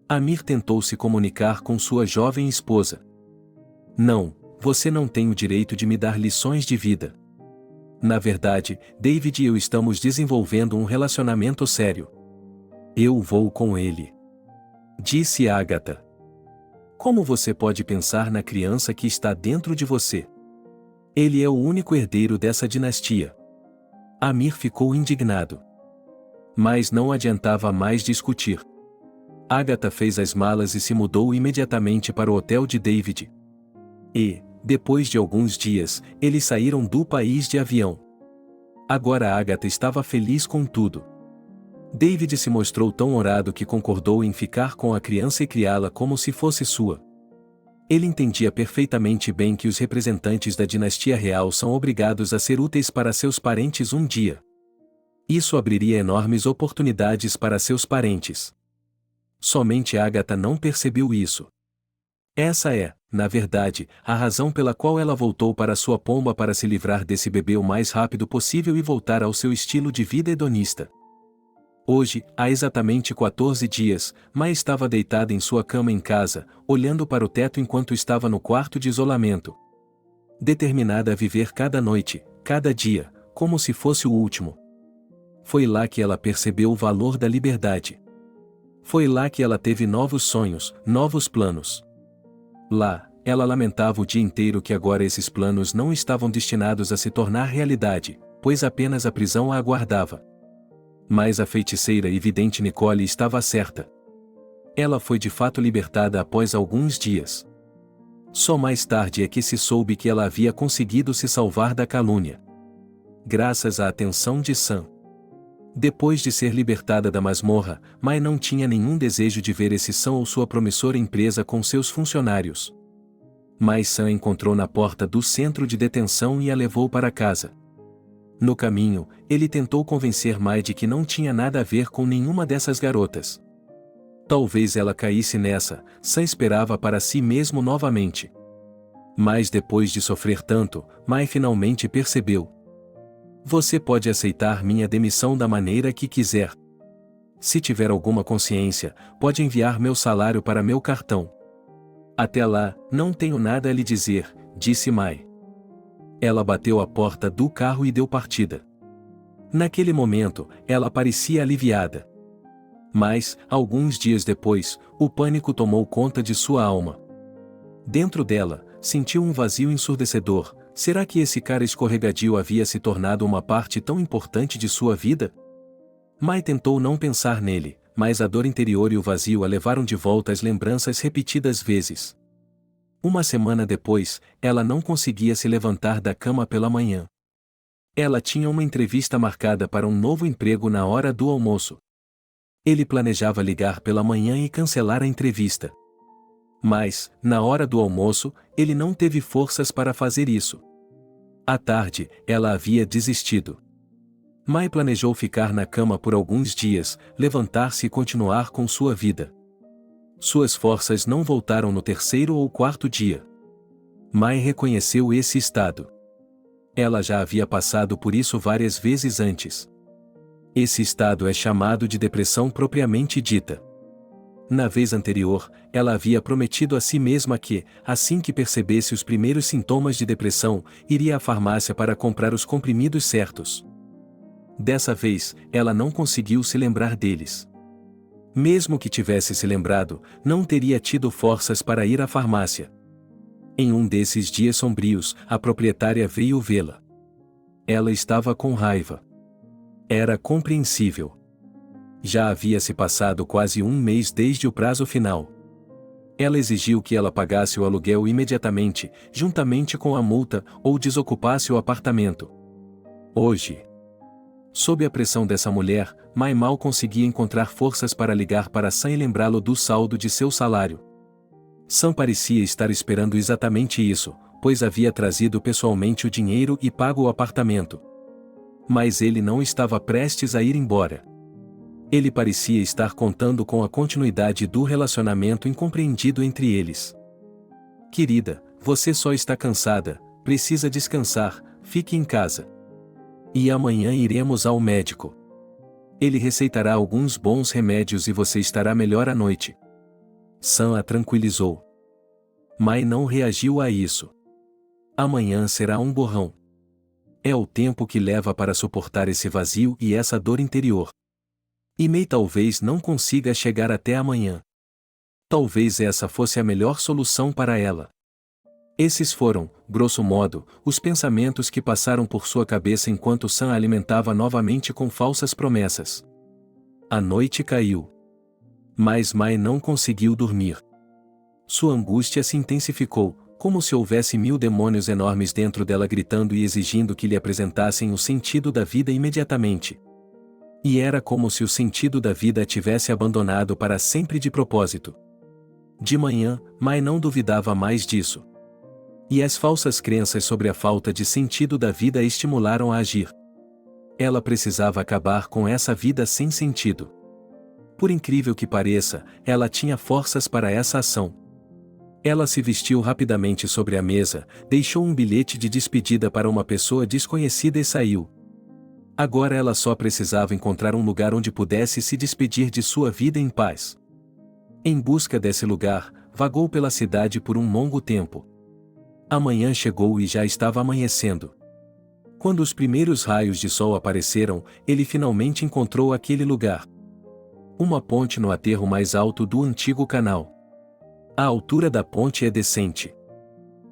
Amir tentou se comunicar com sua jovem esposa. Não, você não tem o direito de me dar lições de vida. Na verdade, David e eu estamos desenvolvendo um relacionamento sério. Eu vou com ele. Disse Agatha. Como você pode pensar na criança que está dentro de você? Ele é o único herdeiro dessa dinastia. Amir ficou indignado. Mas não adiantava mais discutir. Agatha fez as malas e se mudou imediatamente para o hotel de David. E, depois de alguns dias, eles saíram do país de avião. Agora Agatha estava feliz com tudo. David se mostrou tão honrado que concordou em ficar com a criança e criá-la como se fosse sua. Ele entendia perfeitamente bem que os representantes da dinastia real são obrigados a ser úteis para seus parentes um dia. Isso abriria enormes oportunidades para seus parentes. Somente Agatha não percebeu isso. Essa é, na verdade, a razão pela qual ela voltou para sua pomba para se livrar desse bebê o mais rápido possível e voltar ao seu estilo de vida hedonista. Hoje, há exatamente 14 dias, Mai estava deitada em sua cama em casa, olhando para o teto enquanto estava no quarto de isolamento. Determinada a viver cada noite, cada dia, como se fosse o último. Foi lá que ela percebeu o valor da liberdade. Foi lá que ela teve novos sonhos, novos planos. Lá, ela lamentava o dia inteiro que agora esses planos não estavam destinados a se tornar realidade, pois apenas a prisão a aguardava. Mas a feiticeira e vidente Nicole estava certa. Ela foi de fato libertada após alguns dias. Só mais tarde é que se soube que ela havia conseguido se salvar da calúnia. Graças à atenção de Sam. Depois de ser libertada da masmorra, Mai não tinha nenhum desejo de ver esse Sam ou sua promissora empresa com seus funcionários. Mas Sam encontrou na porta do centro de detenção e a levou para casa. No caminho, ele tentou convencer Mai de que não tinha nada a ver com nenhuma dessas garotas. Talvez ela caísse nessa, Sam esperava para si mesmo novamente. Mas depois de sofrer tanto, Mai finalmente percebeu. Você pode aceitar minha demissão da maneira que quiser. Se tiver alguma consciência, pode enviar meu salário para meu cartão. Até lá, não tenho nada a lhe dizer, disse Mai. Ela bateu a porta do carro e deu partida. Naquele momento, ela parecia aliviada. Mas, alguns dias depois, o pânico tomou conta de sua alma. Dentro dela, sentiu um vazio ensurdecedor. Será que esse cara escorregadio havia se tornado uma parte tão importante de sua vida? Mai tentou não pensar nele, mas a dor interior e o vazio a levaram de volta às lembranças repetidas vezes. Uma semana depois, ela não conseguia se levantar da cama pela manhã. Ela tinha uma entrevista marcada para um novo emprego na hora do almoço. Ele planejava ligar pela manhã e cancelar a entrevista. Mas, na hora do almoço, ele não teve forças para fazer isso. À tarde, ela havia desistido. Mai planejou ficar na cama por alguns dias, levantar-se e continuar com sua vida. Suas forças não voltaram no terceiro ou quarto dia. Mai reconheceu esse estado. Ela já havia passado por isso várias vezes antes. Esse estado é chamado de depressão propriamente dita. Na vez anterior, ela havia prometido a si mesma que, assim que percebesse os primeiros sintomas de depressão, iria à farmácia para comprar os comprimidos certos. Dessa vez, ela não conseguiu se lembrar deles. Mesmo que tivesse se lembrado, não teria tido forças para ir à farmácia. Em um desses dias sombrios, a proprietária veio vê-la. Ela estava com raiva. Era compreensível. Já havia se passado quase um mês desde o prazo final. Ela exigiu que ela pagasse o aluguel imediatamente, juntamente com a multa, ou desocupasse o apartamento. Hoje, sob a pressão dessa mulher, Mai mal conseguia encontrar forças para ligar para Sam e lembrá-lo do saldo de seu salário. Sam parecia estar esperando exatamente isso, pois havia trazido pessoalmente o dinheiro e pago o apartamento. Mas ele não estava prestes a ir embora. Ele parecia estar contando com a continuidade do relacionamento incompreendido entre eles. Querida, você só está cansada, precisa descansar, fique em casa. E amanhã iremos ao médico. Ele receitará alguns bons remédios e você estará melhor à noite. Sam a tranquilizou. Mai não reagiu a isso. Amanhã será um borrão. É o tempo que leva para suportar esse vazio e essa dor interior. E Mai talvez não consiga chegar até amanhã. Talvez essa fosse a melhor solução para ela. Esses foram, grosso modo, os pensamentos que passaram por sua cabeça enquanto Sam a alimentava novamente com falsas promessas. A noite caiu. Mas Mai não conseguiu dormir. Sua angústia se intensificou, como se houvesse 1000 demônios enormes dentro dela gritando e exigindo que lhe apresentassem o sentido da vida imediatamente. E era como se o sentido da vida a tivesse abandonado para sempre de propósito. De manhã, Mai não duvidava mais disso. E as falsas crenças sobre a falta de sentido da vida a estimularam a agir. Ela precisava acabar com essa vida sem sentido. Por incrível que pareça, ela tinha forças para essa ação. Ela se vestiu rapidamente sobre a mesa, deixou um bilhete de despedida para uma pessoa desconhecida e saiu. Agora ela só precisava encontrar um lugar onde pudesse se despedir de sua vida em paz. Em busca desse lugar, vagou pela cidade por um longo tempo. A manhã chegou e já estava amanhecendo. Quando os primeiros raios de sol apareceram, ele finalmente encontrou aquele lugar. Uma ponte no aterro mais alto do antigo canal. A altura da ponte é decente.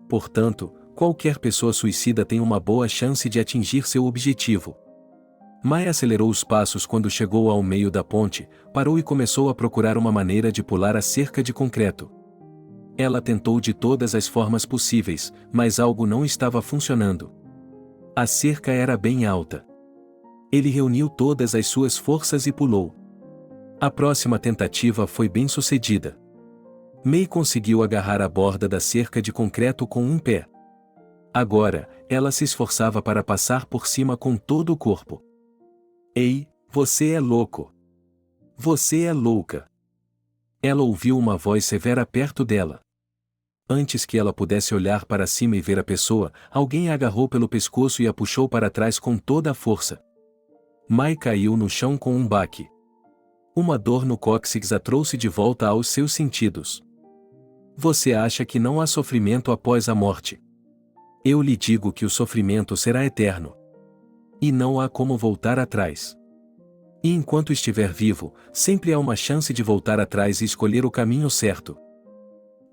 Portanto, qualquer pessoa suicida tem uma boa chance de atingir seu objetivo. Mai acelerou os passos quando chegou ao meio da ponte, parou e começou a procurar uma maneira de pular a cerca de concreto. Ela tentou de todas as formas possíveis, mas algo não estava funcionando. A cerca era bem alta. Ele reuniu todas as suas forças e pulou. A próxima tentativa foi bem sucedida. Mai conseguiu agarrar a borda da cerca de concreto com um pé. Agora, ela se esforçava para passar por cima com todo o corpo. Ei, você é louco! Você é louca! Ela ouviu uma voz severa perto dela. Antes que ela pudesse olhar para cima e ver a pessoa, alguém a agarrou pelo pescoço e a puxou para trás com toda a força. Mai caiu no chão com um baque. Uma dor no cóccix a trouxe de volta aos seus sentidos. Você acha que não há sofrimento após a morte? Eu lhe digo que o sofrimento será eterno. E não há como voltar atrás. E enquanto estiver vivo, sempre há uma chance de voltar atrás e escolher o caminho certo.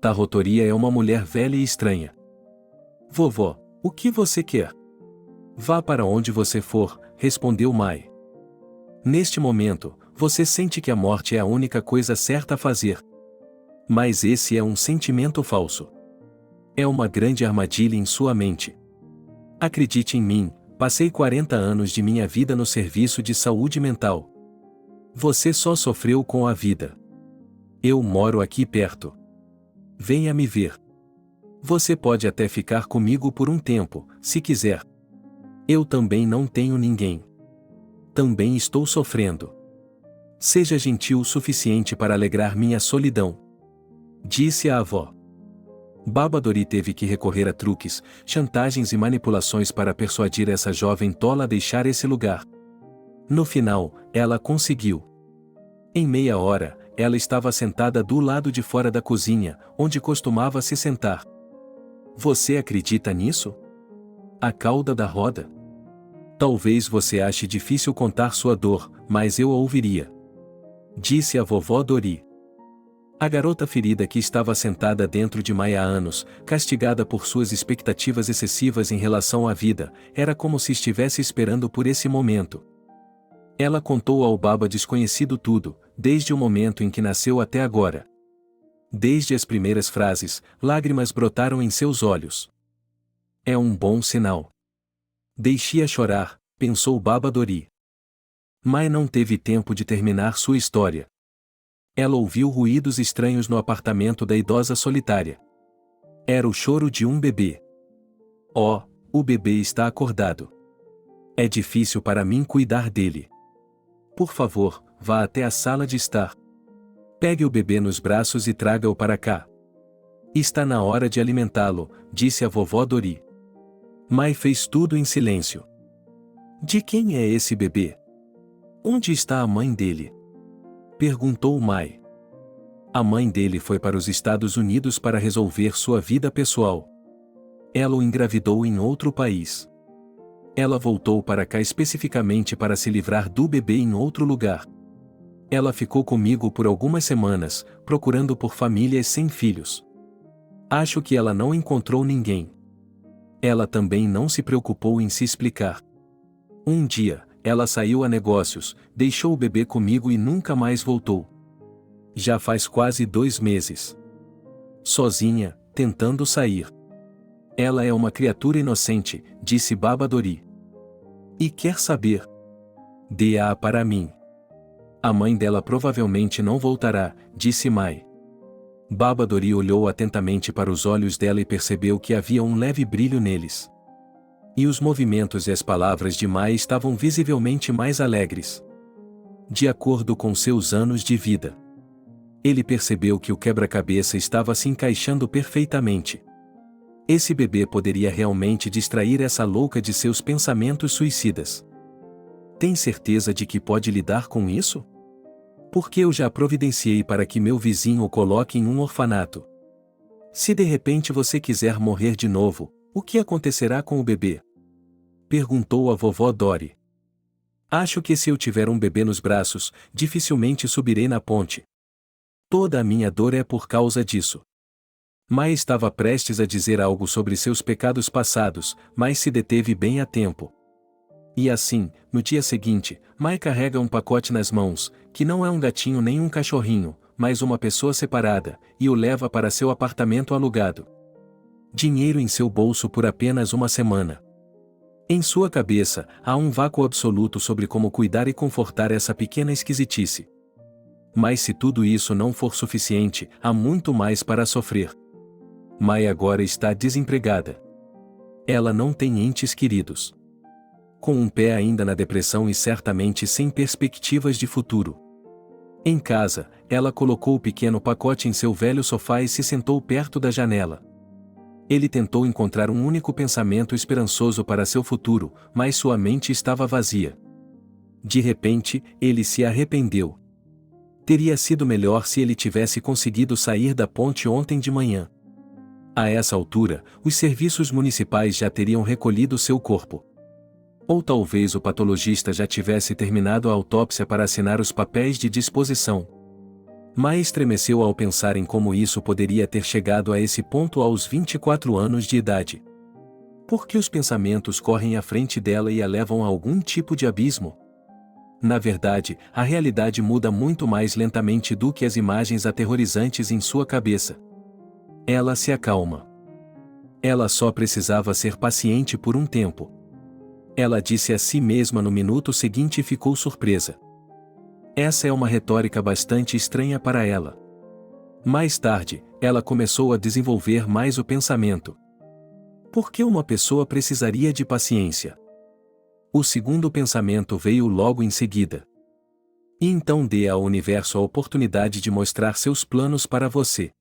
Tarotoria é uma mulher velha e estranha. Vovó, o que você quer? Vá para onde você for, respondeu Mai. Neste momento, você sente que a morte é a única coisa certa a fazer. Mas esse é um sentimento falso. É uma grande armadilha em sua mente. Acredite em mim, passei 40 anos de minha vida no serviço de saúde mental. Você só sofreu com a vida. Eu moro aqui perto. Venha me ver. Você pode até ficar comigo por um tempo, se quiser. Eu também não tenho ninguém. Também estou sofrendo. Seja gentil o suficiente para alegrar minha solidão. Disse a avó. Baba Dori teve que recorrer a truques, chantagens e manipulações para persuadir essa jovem tola a deixar esse lugar. No final, ela conseguiu. Em meia hora, ela estava sentada do lado de fora da cozinha, onde costumava se sentar. Você acredita nisso? A cauda da roda? Talvez você ache difícil contar sua dor, mas eu a ouviria. Disse a vovó Dori. A garota ferida que estava sentada dentro de Mai há anos, castigada por suas expectativas excessivas em relação à vida, era como se estivesse esperando por esse momento. Ela contou ao Baba desconhecido tudo, desde o momento em que nasceu até agora. Desde as primeiras frases, lágrimas brotaram em seus olhos. É um bom sinal. Deixe-a chorar, pensou Baba Dori. Mai não teve tempo de terminar sua história. Ela ouviu ruídos estranhos no apartamento da idosa solitária. Era o choro de um bebê. Oh, o bebê está acordado. É difícil para mim cuidar dele. Por favor, vá até a sala de estar. Pegue o bebê nos braços e traga-o para cá. Está na hora de alimentá-lo, disse a vovó Dori. Mai fez tudo em silêncio. De quem é esse bebê? Onde está a mãe dele? Perguntou Mai. A mãe dele foi para os Estados Unidos para resolver sua vida pessoal. Ela o engravidou em outro país. Ela voltou para cá especificamente para se livrar do bebê em outro lugar. Ela ficou comigo por algumas semanas, procurando por famílias sem filhos. Acho que ela não encontrou ninguém. Ela também não se preocupou em se explicar. Um dia, ela saiu a negócios, deixou o bebê comigo e nunca mais voltou. Já faz quase 2 meses. Sozinha, tentando sair. Ela é uma criatura inocente, disse Babadori. E quer saber? Dê-a para mim. A mãe dela provavelmente não voltará, disse Mai. Babadori olhou atentamente para os olhos dela e percebeu que havia um leve brilho neles. E os movimentos e as palavras de Mai estavam visivelmente mais alegres. De acordo com seus anos de vida. Ele percebeu que o quebra-cabeça estava se encaixando perfeitamente. Esse bebê poderia realmente distrair essa louca de seus pensamentos suicidas. Tem certeza de que pode lidar com isso? Porque eu já providenciei para que meu vizinho o coloque em um orfanato. Se de repente você quiser morrer de novo, o que acontecerá com o bebê? Perguntou a vovó Dory. Acho que se eu tiver um bebê nos braços, dificilmente subirei na ponte. Toda a minha dor é por causa disso. Mai estava prestes a dizer algo sobre seus pecados passados, mas se deteve bem a tempo. E assim, no dia seguinte, Mai carrega um pacote nas mãos, que não é um gatinho nem um cachorrinho, mas uma pessoa separada, e o leva para seu apartamento alugado. Dinheiro em seu bolso por apenas uma semana. Em sua cabeça, há um vácuo absoluto sobre como cuidar e confortar essa pequena esquisitice. Mas se tudo isso não for suficiente, há muito mais para sofrer. Mai agora está desempregada. Ela não tem entes queridos. Com um pé ainda na depressão e certamente sem perspectivas de futuro. Em casa, ela colocou o pequeno pacote em seu velho sofá e se sentou perto da janela. Ele tentou encontrar um único pensamento esperançoso para seu futuro, mas sua mente estava vazia. De repente, ele se arrependeu. Teria sido melhor se ele tivesse conseguido sair da ponte ontem de manhã. A essa altura, os serviços municipais já teriam recolhido seu corpo. Ou talvez o patologista já tivesse terminado a autópsia para assinar os papéis de disposição. Mai estremeceu ao pensar em como isso poderia ter chegado a esse ponto aos 24 anos de idade. Por que os pensamentos correm à frente dela e a levam a algum tipo de abismo? Na verdade, a realidade muda muito mais lentamente do que as imagens aterrorizantes em sua cabeça. Ela se acalma. Ela só precisava ser paciente por um tempo. Ela disse a si mesma no minuto seguinte e ficou surpresa. Essa é uma retórica bastante estranha para ela. Mais tarde, ela começou a desenvolver mais o pensamento. Por que uma pessoa precisaria de paciência? O segundo pensamento veio logo em seguida. E então dê ao universo a oportunidade de mostrar seus planos para você.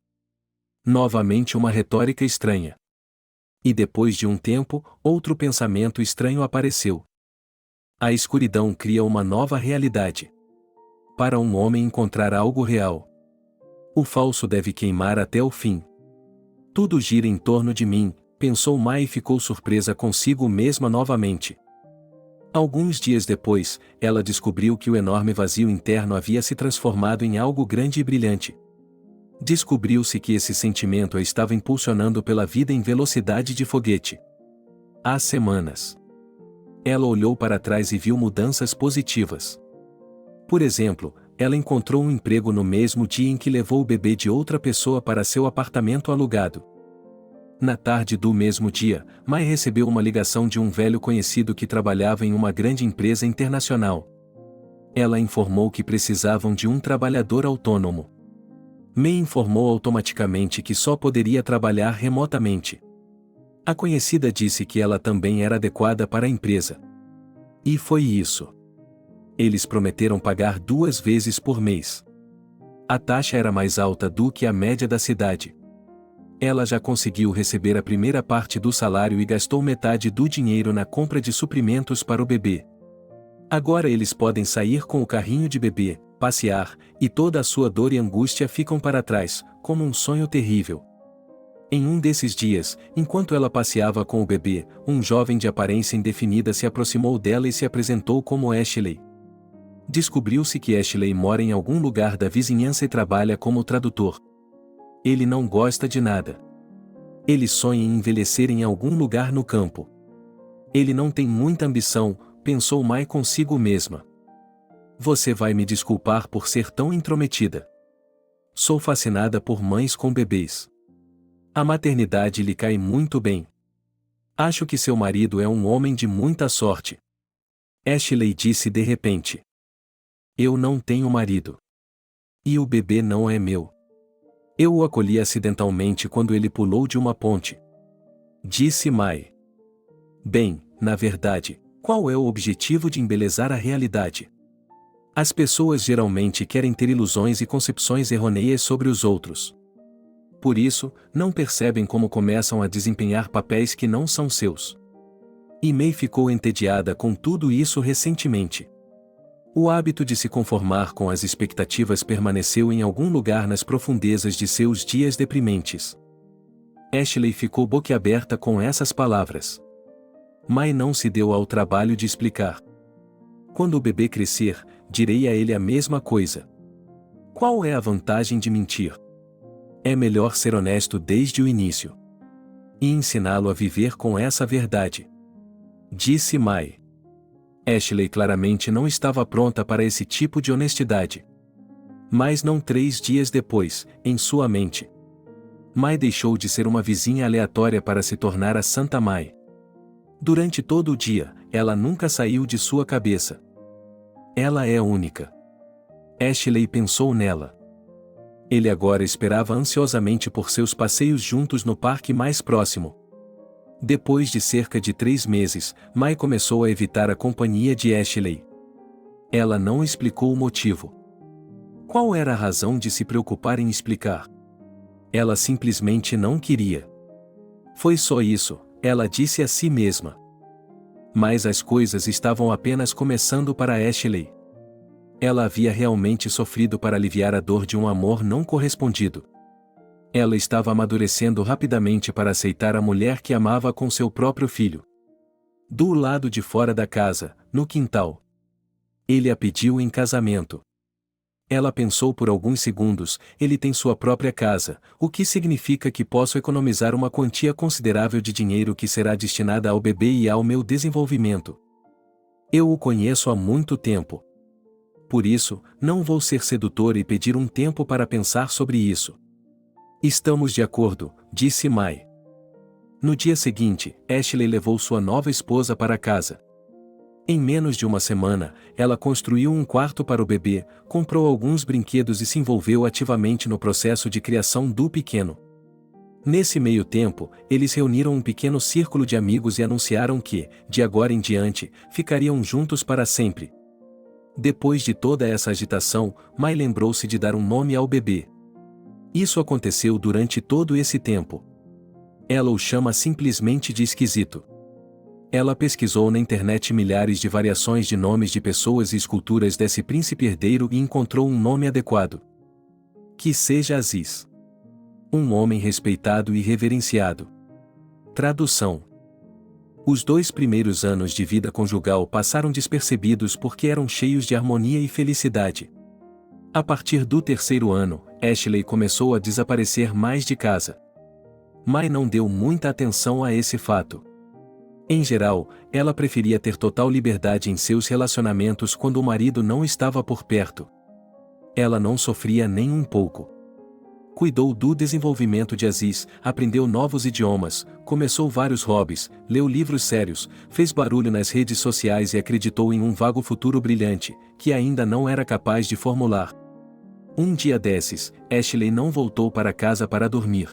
Novamente uma retórica estranha. E depois de um tempo, outro pensamento estranho apareceu. A escuridão cria uma nova realidade. Para um homem encontrar algo real, o falso deve queimar até o fim. Tudo gira em torno de mim, pensou Mai e ficou surpresa consigo mesma novamente. Alguns dias depois, ela descobriu que o enorme vazio interno havia se transformado em algo grande e brilhante. Descobriu-se que esse sentimento a estava impulsionando pela vida em velocidade de foguete. Há semanas. Ela olhou para trás e viu mudanças positivas. Por exemplo, ela encontrou um emprego no mesmo dia em que levou o bebê de outra pessoa para seu apartamento alugado. Na tarde do mesmo dia, Mai recebeu uma ligação de um velho conhecido que trabalhava em uma grande empresa internacional. Ela informou que precisavam de um trabalhador autônomo. May informou automaticamente que só poderia trabalhar remotamente. A conhecida disse que ela também era adequada para a empresa. E foi isso. Eles prometeram pagar 2 vezes por mês. A taxa era mais alta do que a média da cidade. Ela já conseguiu receber a primeira parte do salário e gastou metade do dinheiro na compra de suprimentos para o bebê. Agora eles podem sair com o carrinho de bebê, passear, e toda a sua dor e angústia ficam para trás, como um sonho terrível. Em um desses dias, enquanto ela passeava com o bebê, um jovem de aparência indefinida se aproximou dela e se apresentou como Ashley. Descobriu-se que Ashley mora em algum lugar da vizinhança e trabalha como tradutor. Ele não gosta de nada. Ele sonha em envelhecer em algum lugar no campo. Ele não tem muita ambição, pensou Mai consigo mesma. Você vai me desculpar por ser tão intrometida. Sou fascinada por mães com bebês. A maternidade lhe cai muito bem. Acho que seu marido é um homem de muita sorte. Ashley disse de repente. Eu não tenho marido. E o bebê não é meu. Eu o acolhi acidentalmente quando ele pulou de uma ponte. Disse Mai. Bem, na verdade, qual é o objetivo de embelezar a realidade? As pessoas geralmente querem ter ilusões e concepções errôneas sobre os outros. Por isso, não percebem como começam a desempenhar papéis que não são seus. E May ficou entediada com tudo isso recentemente. O hábito de se conformar com as expectativas permaneceu em algum lugar nas profundezas de seus dias deprimentes. Ashley ficou boquiaberta com essas palavras. Mai não se deu ao trabalho de explicar. Quando o bebê crescer, direi a ele a mesma coisa. Qual é a vantagem de mentir? É melhor ser honesto desde o início. E ensiná-lo a viver com essa verdade. Disse Mai. Ashley claramente não estava pronta para esse tipo de honestidade. Mas não 3 dias depois, em sua mente. Mai deixou de ser uma vizinha aleatória para se tornar a Santa Mai. Durante todo o dia, ela nunca saiu de sua cabeça. Ela é única. Ashley pensou nela. Ele agora esperava ansiosamente por seus passeios juntos no parque mais próximo. Depois de cerca de 3 meses, Mai começou a evitar a companhia de Ashley. Ela não explicou o motivo. Qual era a razão de se preocupar em explicar? Ela simplesmente não queria. Foi só isso, ela disse a si mesma. Mas as coisas estavam apenas começando para Ashley. Ela havia realmente sofrido para aliviar a dor de um amor não correspondido. Ela estava amadurecendo rapidamente para aceitar a mulher que amava com seu próprio filho. Do lado de fora da casa, no quintal. Ele a pediu em casamento. Ela pensou por alguns segundos, ele tem sua própria casa, o que significa que posso economizar uma quantia considerável de dinheiro que será destinada ao bebê e ao meu desenvolvimento. Eu o conheço há muito tempo. Por isso, não vou ser sedutor e pedir um tempo para pensar sobre isso. Estamos de acordo, disse Mai. No dia seguinte, Ashley levou sua nova esposa para casa. Em menos de uma semana, ela construiu um quarto para o bebê, comprou alguns brinquedos e se envolveu ativamente no processo de criação do pequeno. Nesse meio tempo, eles reuniram um pequeno círculo de amigos e anunciaram que, de agora em diante, ficariam juntos para sempre. Depois de toda essa agitação, Mai lembrou-se de dar um nome ao bebê. Isso aconteceu durante todo esse tempo. Ela o chama simplesmente de esquisito. Ela pesquisou na internet milhares de variações de nomes de pessoas e esculturas desse príncipe herdeiro e encontrou um nome adequado. Que seja Aziz. Um homem respeitado e reverenciado. Tradução. Os 2 primeiros anos de vida conjugal passaram despercebidos porque eram cheios de harmonia e felicidade. A partir do 3º ano, Ashley começou a desaparecer mais de casa. Mai não deu muita atenção a esse fato. Em geral, ela preferia ter total liberdade em seus relacionamentos quando o marido não estava por perto. Ela não sofria nem um pouco. Cuidou do desenvolvimento de Aziz, aprendeu novos idiomas, começou vários hobbies, leu livros sérios, fez barulho nas redes sociais e acreditou em um vago futuro brilhante, que ainda não era capaz de formular. Um dia desses, Ashley não voltou para casa para dormir.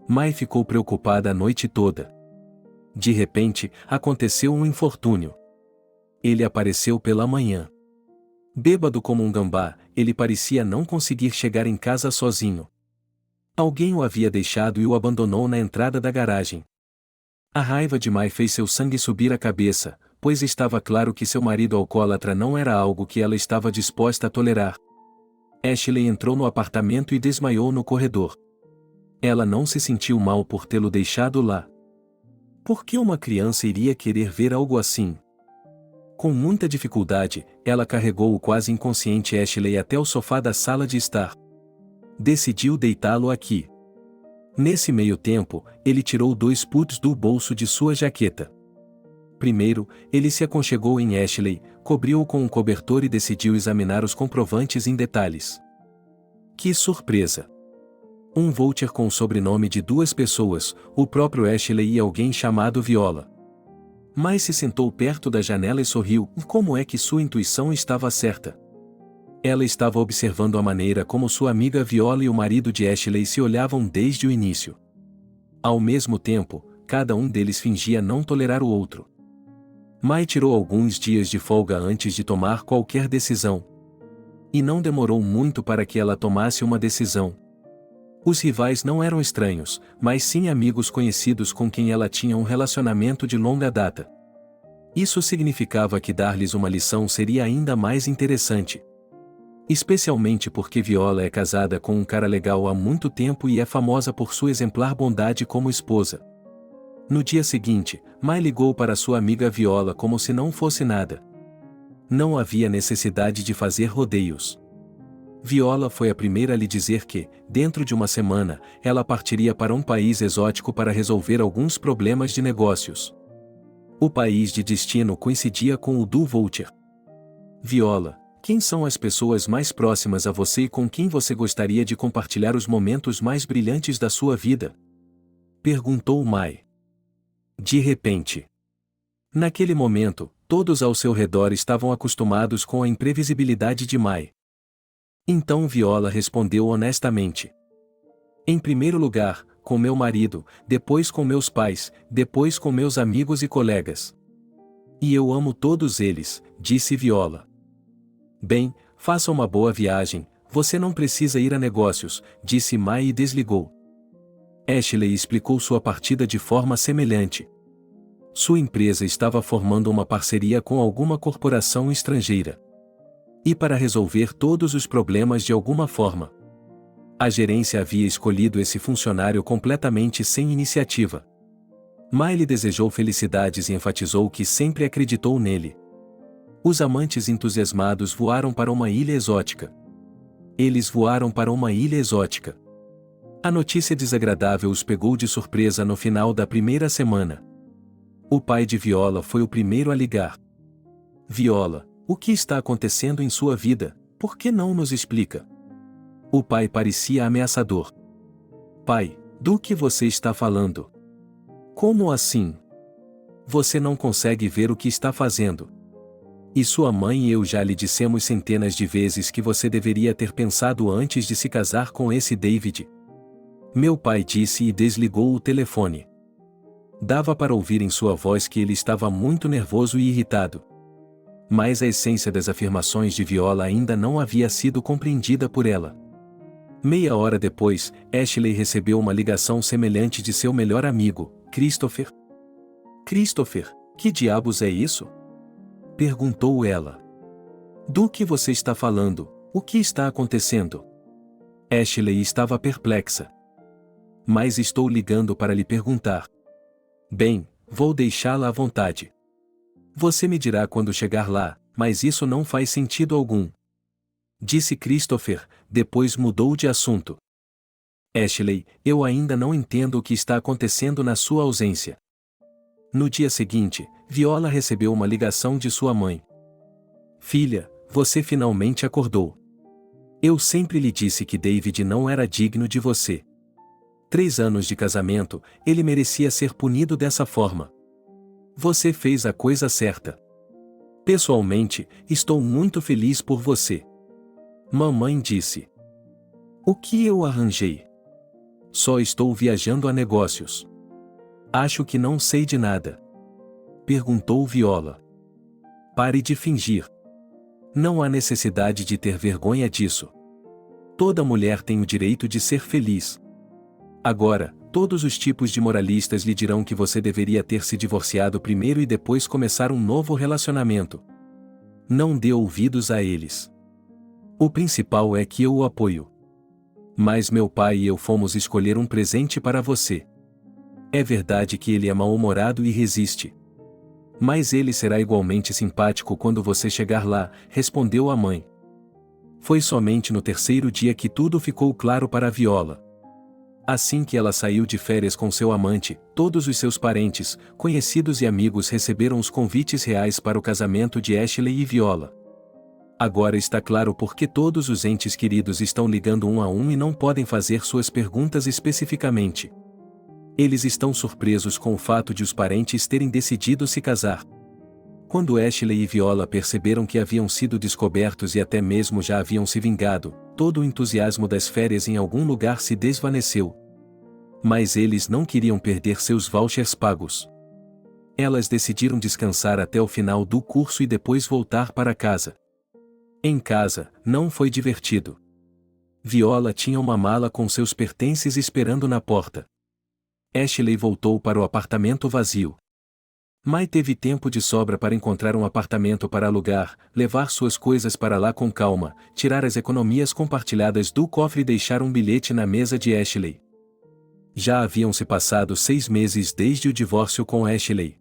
Mai ficou preocupada a noite toda. De repente, aconteceu um infortúnio. Ele apareceu pela manhã. Bêbado como um gambá, ele parecia não conseguir chegar em casa sozinho. Alguém o havia deixado e o abandonou na entrada da garagem. A raiva de Mai fez seu sangue subir à cabeça, pois estava claro que seu marido alcoólatra não era algo que ela estava disposta a tolerar. Ashley entrou no apartamento e desmaiou no corredor. Ela não se sentiu mal por tê-lo deixado lá. Por que uma criança iria querer ver algo assim? Com muita dificuldade, ela carregou o quase inconsciente Ashley até o sofá da sala de estar. Decidiu deitá-lo aqui. Nesse meio tempo, ele tirou 2 puts do bolso de sua jaqueta. Primeiro, ele se aconchegou em Ashley, cobriu-o com um cobertor e decidiu examinar os comprovantes em detalhes. Que surpresa! Um voucher com o sobrenome de 2 pessoas, o próprio Ashley e alguém chamado Viola. Mas se sentou perto da janela e sorriu. Como é que sua intuição estava certa? Ela estava observando a maneira como sua amiga Viola e o marido de Ashley se olhavam desde o início. Ao mesmo tempo, cada um deles fingia não tolerar o outro. Mai tirou alguns dias de folga antes de tomar qualquer decisão. E não demorou muito para que ela tomasse uma decisão. Os rivais não eram estranhos, mas sim amigos conhecidos com quem ela tinha um relacionamento de longa data. Isso significava que dar-lhes uma lição seria ainda mais interessante. Especialmente porque Viola é casada com um cara legal há muito tempo e é famosa por sua exemplar bondade como esposa. No dia seguinte, Mai ligou para sua amiga Viola como se não fosse nada. Não havia necessidade de fazer rodeios. Viola foi a primeira a lhe dizer que, dentro de uma semana, ela partiria para um país exótico para resolver alguns problemas de negócios. O país de destino coincidia com o do voucher. Viola: quem são as pessoas mais próximas a você e com quem você gostaria de compartilhar os momentos mais brilhantes da sua vida? Perguntou Mai. De repente. Naquele momento, todos ao seu redor estavam acostumados com a imprevisibilidade de Mai. Então Viola respondeu honestamente. Em primeiro lugar, com meu marido, depois com meus pais, depois com meus amigos e colegas. E eu amo todos eles, disse Viola. Bem, faça uma boa viagem, você não precisa ir a negócios, disse Mai e desligou. Ashley explicou sua partida de forma semelhante. Sua empresa estava formando uma parceria com alguma corporação estrangeira. E para resolver todos os problemas de alguma forma. A gerência havia escolhido esse funcionário completamente sem iniciativa. Mai lhe desejou felicidades e enfatizou que sempre acreditou nele. Os amantes entusiasmados voaram para uma ilha exótica. Eles voaram para uma ilha exótica. A notícia desagradável os pegou de surpresa no final da primeira semana. O pai de Viola foi o primeiro a ligar. Viola, o que está acontecendo em sua vida? Por que não nos explica? O pai parecia ameaçador. Pai, do que você está falando? Como assim? Você não consegue ver o que está fazendo. E sua mãe e eu já lhe dissemos centenas de vezes que você deveria ter pensado antes de se casar com esse David. Meu pai disse e desligou o telefone. Dava para ouvir em sua voz que ele estava muito nervoso e irritado. Mas a essência das afirmações de Viola ainda não havia sido compreendida por ela. Meia hora depois, Ashley recebeu uma ligação semelhante de seu melhor amigo, Christopher. Christopher, que diabos é isso? Perguntou ela. Do que você está falando? O que está acontecendo? Ashley estava perplexa. Mas estou ligando para lhe perguntar. Bem, vou deixá-la à vontade. Você me dirá quando chegar lá, mas isso não faz sentido algum. Disse Christopher, depois mudou de assunto. Ashley, eu ainda não entendo o que está acontecendo na sua ausência. No dia seguinte, Viola recebeu uma ligação de sua mãe. Filha, você finalmente acordou. Eu sempre lhe disse que David não era digno de você. 3 anos de casamento, ele merecia ser punido dessa forma. Você fez a coisa certa. Pessoalmente, estou muito feliz por você. Mamãe disse. O que eu arranjei? Só estou viajando a negócios. Acho que não sei de nada. Perguntou Viola. Pare de fingir. Não há necessidade de ter vergonha disso. Toda mulher tem o direito de ser feliz. Agora, todos os tipos de moralistas lhe dirão que você deveria ter se divorciado primeiro e depois começar um novo relacionamento. Não dê ouvidos a eles. O principal é que eu o apoio. Mas meu pai e eu fomos escolher um presente para você. É verdade que ele é mal-humorado e resiste. Mas ele será igualmente simpático quando você chegar lá, respondeu a mãe. Foi somente no terceiro dia que tudo ficou claro para Viola. Assim que ela saiu de férias com seu amante, todos os seus parentes, conhecidos e amigos receberam os convites reais para o casamento de Ashley e Viola. Agora está claro por que todos os entes queridos estão ligando um a um e não podem fazer suas perguntas especificamente. Eles estão surpresos com o fato de os parentes terem decidido se casar. Quando Ashley e Viola perceberam que haviam sido descobertos e até mesmo já haviam se vingado, todo o entusiasmo das férias em algum lugar se desvaneceu. Mas eles não queriam perder seus vouchers pagos. Elas decidiram descansar até o final do curso e depois voltar para casa. Em casa, não foi divertido. Viola tinha uma mala com seus pertences esperando na porta. Ashley voltou para o apartamento vazio. Mai teve tempo de sobra para encontrar um apartamento para alugar, levar suas coisas para lá com calma, tirar as economias compartilhadas do cofre e deixar um bilhete na mesa de Ashley. Já haviam se passado 6 meses desde o divórcio com Ashley.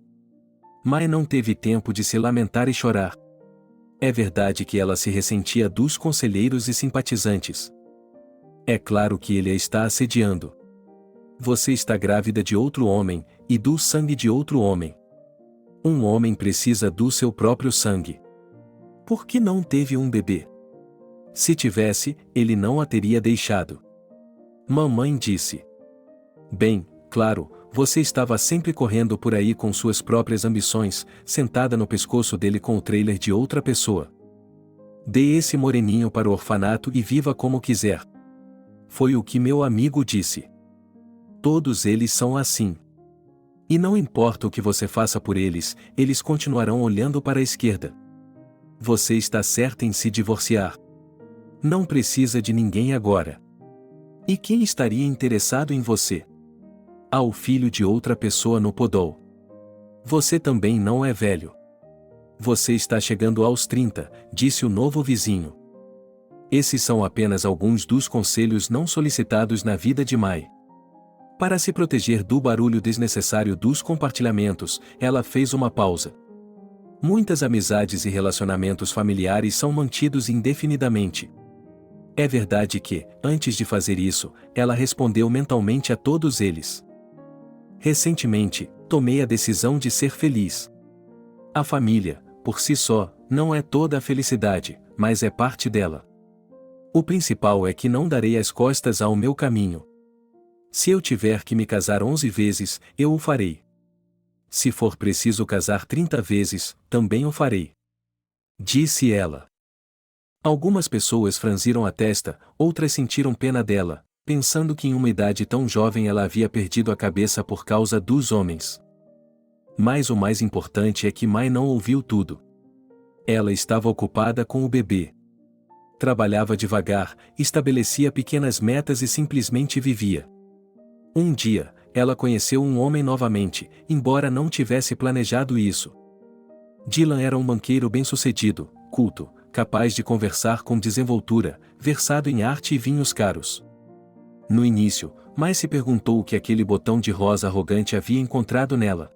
Mai não teve tempo de se lamentar e chorar. É verdade que ela se ressentia dos conselheiros e simpatizantes. É claro que ele a está assediando. Você está grávida de outro homem, e do sangue de outro homem. Um homem precisa do seu próprio sangue. Por que não teve um bebê? Se tivesse, ele não a teria deixado. Mamãe disse. Bem, claro, você estava sempre correndo por aí com suas próprias ambições, sentada no pescoço dele com o trailer de outra pessoa. Dê esse moreninho para o orfanato e viva como quiser. Foi o que meu amigo disse. Todos eles são assim. E não importa o que você faça por eles, eles continuarão olhando para a esquerda. Você está certa em se divorciar. Não precisa de ninguém agora. E quem estaria interessado em você? Há o filho de outra pessoa no podol. Você também não é velho. Você está chegando aos 30, disse o novo vizinho. Esses são apenas alguns dos conselhos não solicitados na vida de Mai. Para se proteger do barulho desnecessário dos compartilhamentos, ela fez uma pausa. Muitas amizades e relacionamentos familiares são mantidos indefinidamente. É verdade que, antes de fazer isso, ela respondeu mentalmente a todos eles. Recentemente, tomei a decisão de ser feliz. A família, por si só, não é toda a felicidade, mas é parte dela. O principal é que não darei as costas ao meu caminho. Se eu tiver que me casar 11 vezes, eu o farei. Se for preciso casar 30 vezes, também o farei. Disse ela. Algumas pessoas franziram a testa, outras sentiram pena dela, pensando que em uma idade tão jovem ela havia perdido a cabeça por causa dos homens. Mas o mais importante é que Mai não ouviu tudo. Ela estava ocupada com o bebê. Trabalhava devagar, estabelecia pequenas metas e simplesmente vivia. Um dia, ela conheceu um homem novamente, embora não tivesse planejado isso. Dylan era um banqueiro bem-sucedido, culto, capaz de conversar com desenvoltura, versado em arte e vinhos caros. No início, Mai se perguntou o que aquele botão de rosa arrogante havia encontrado nela.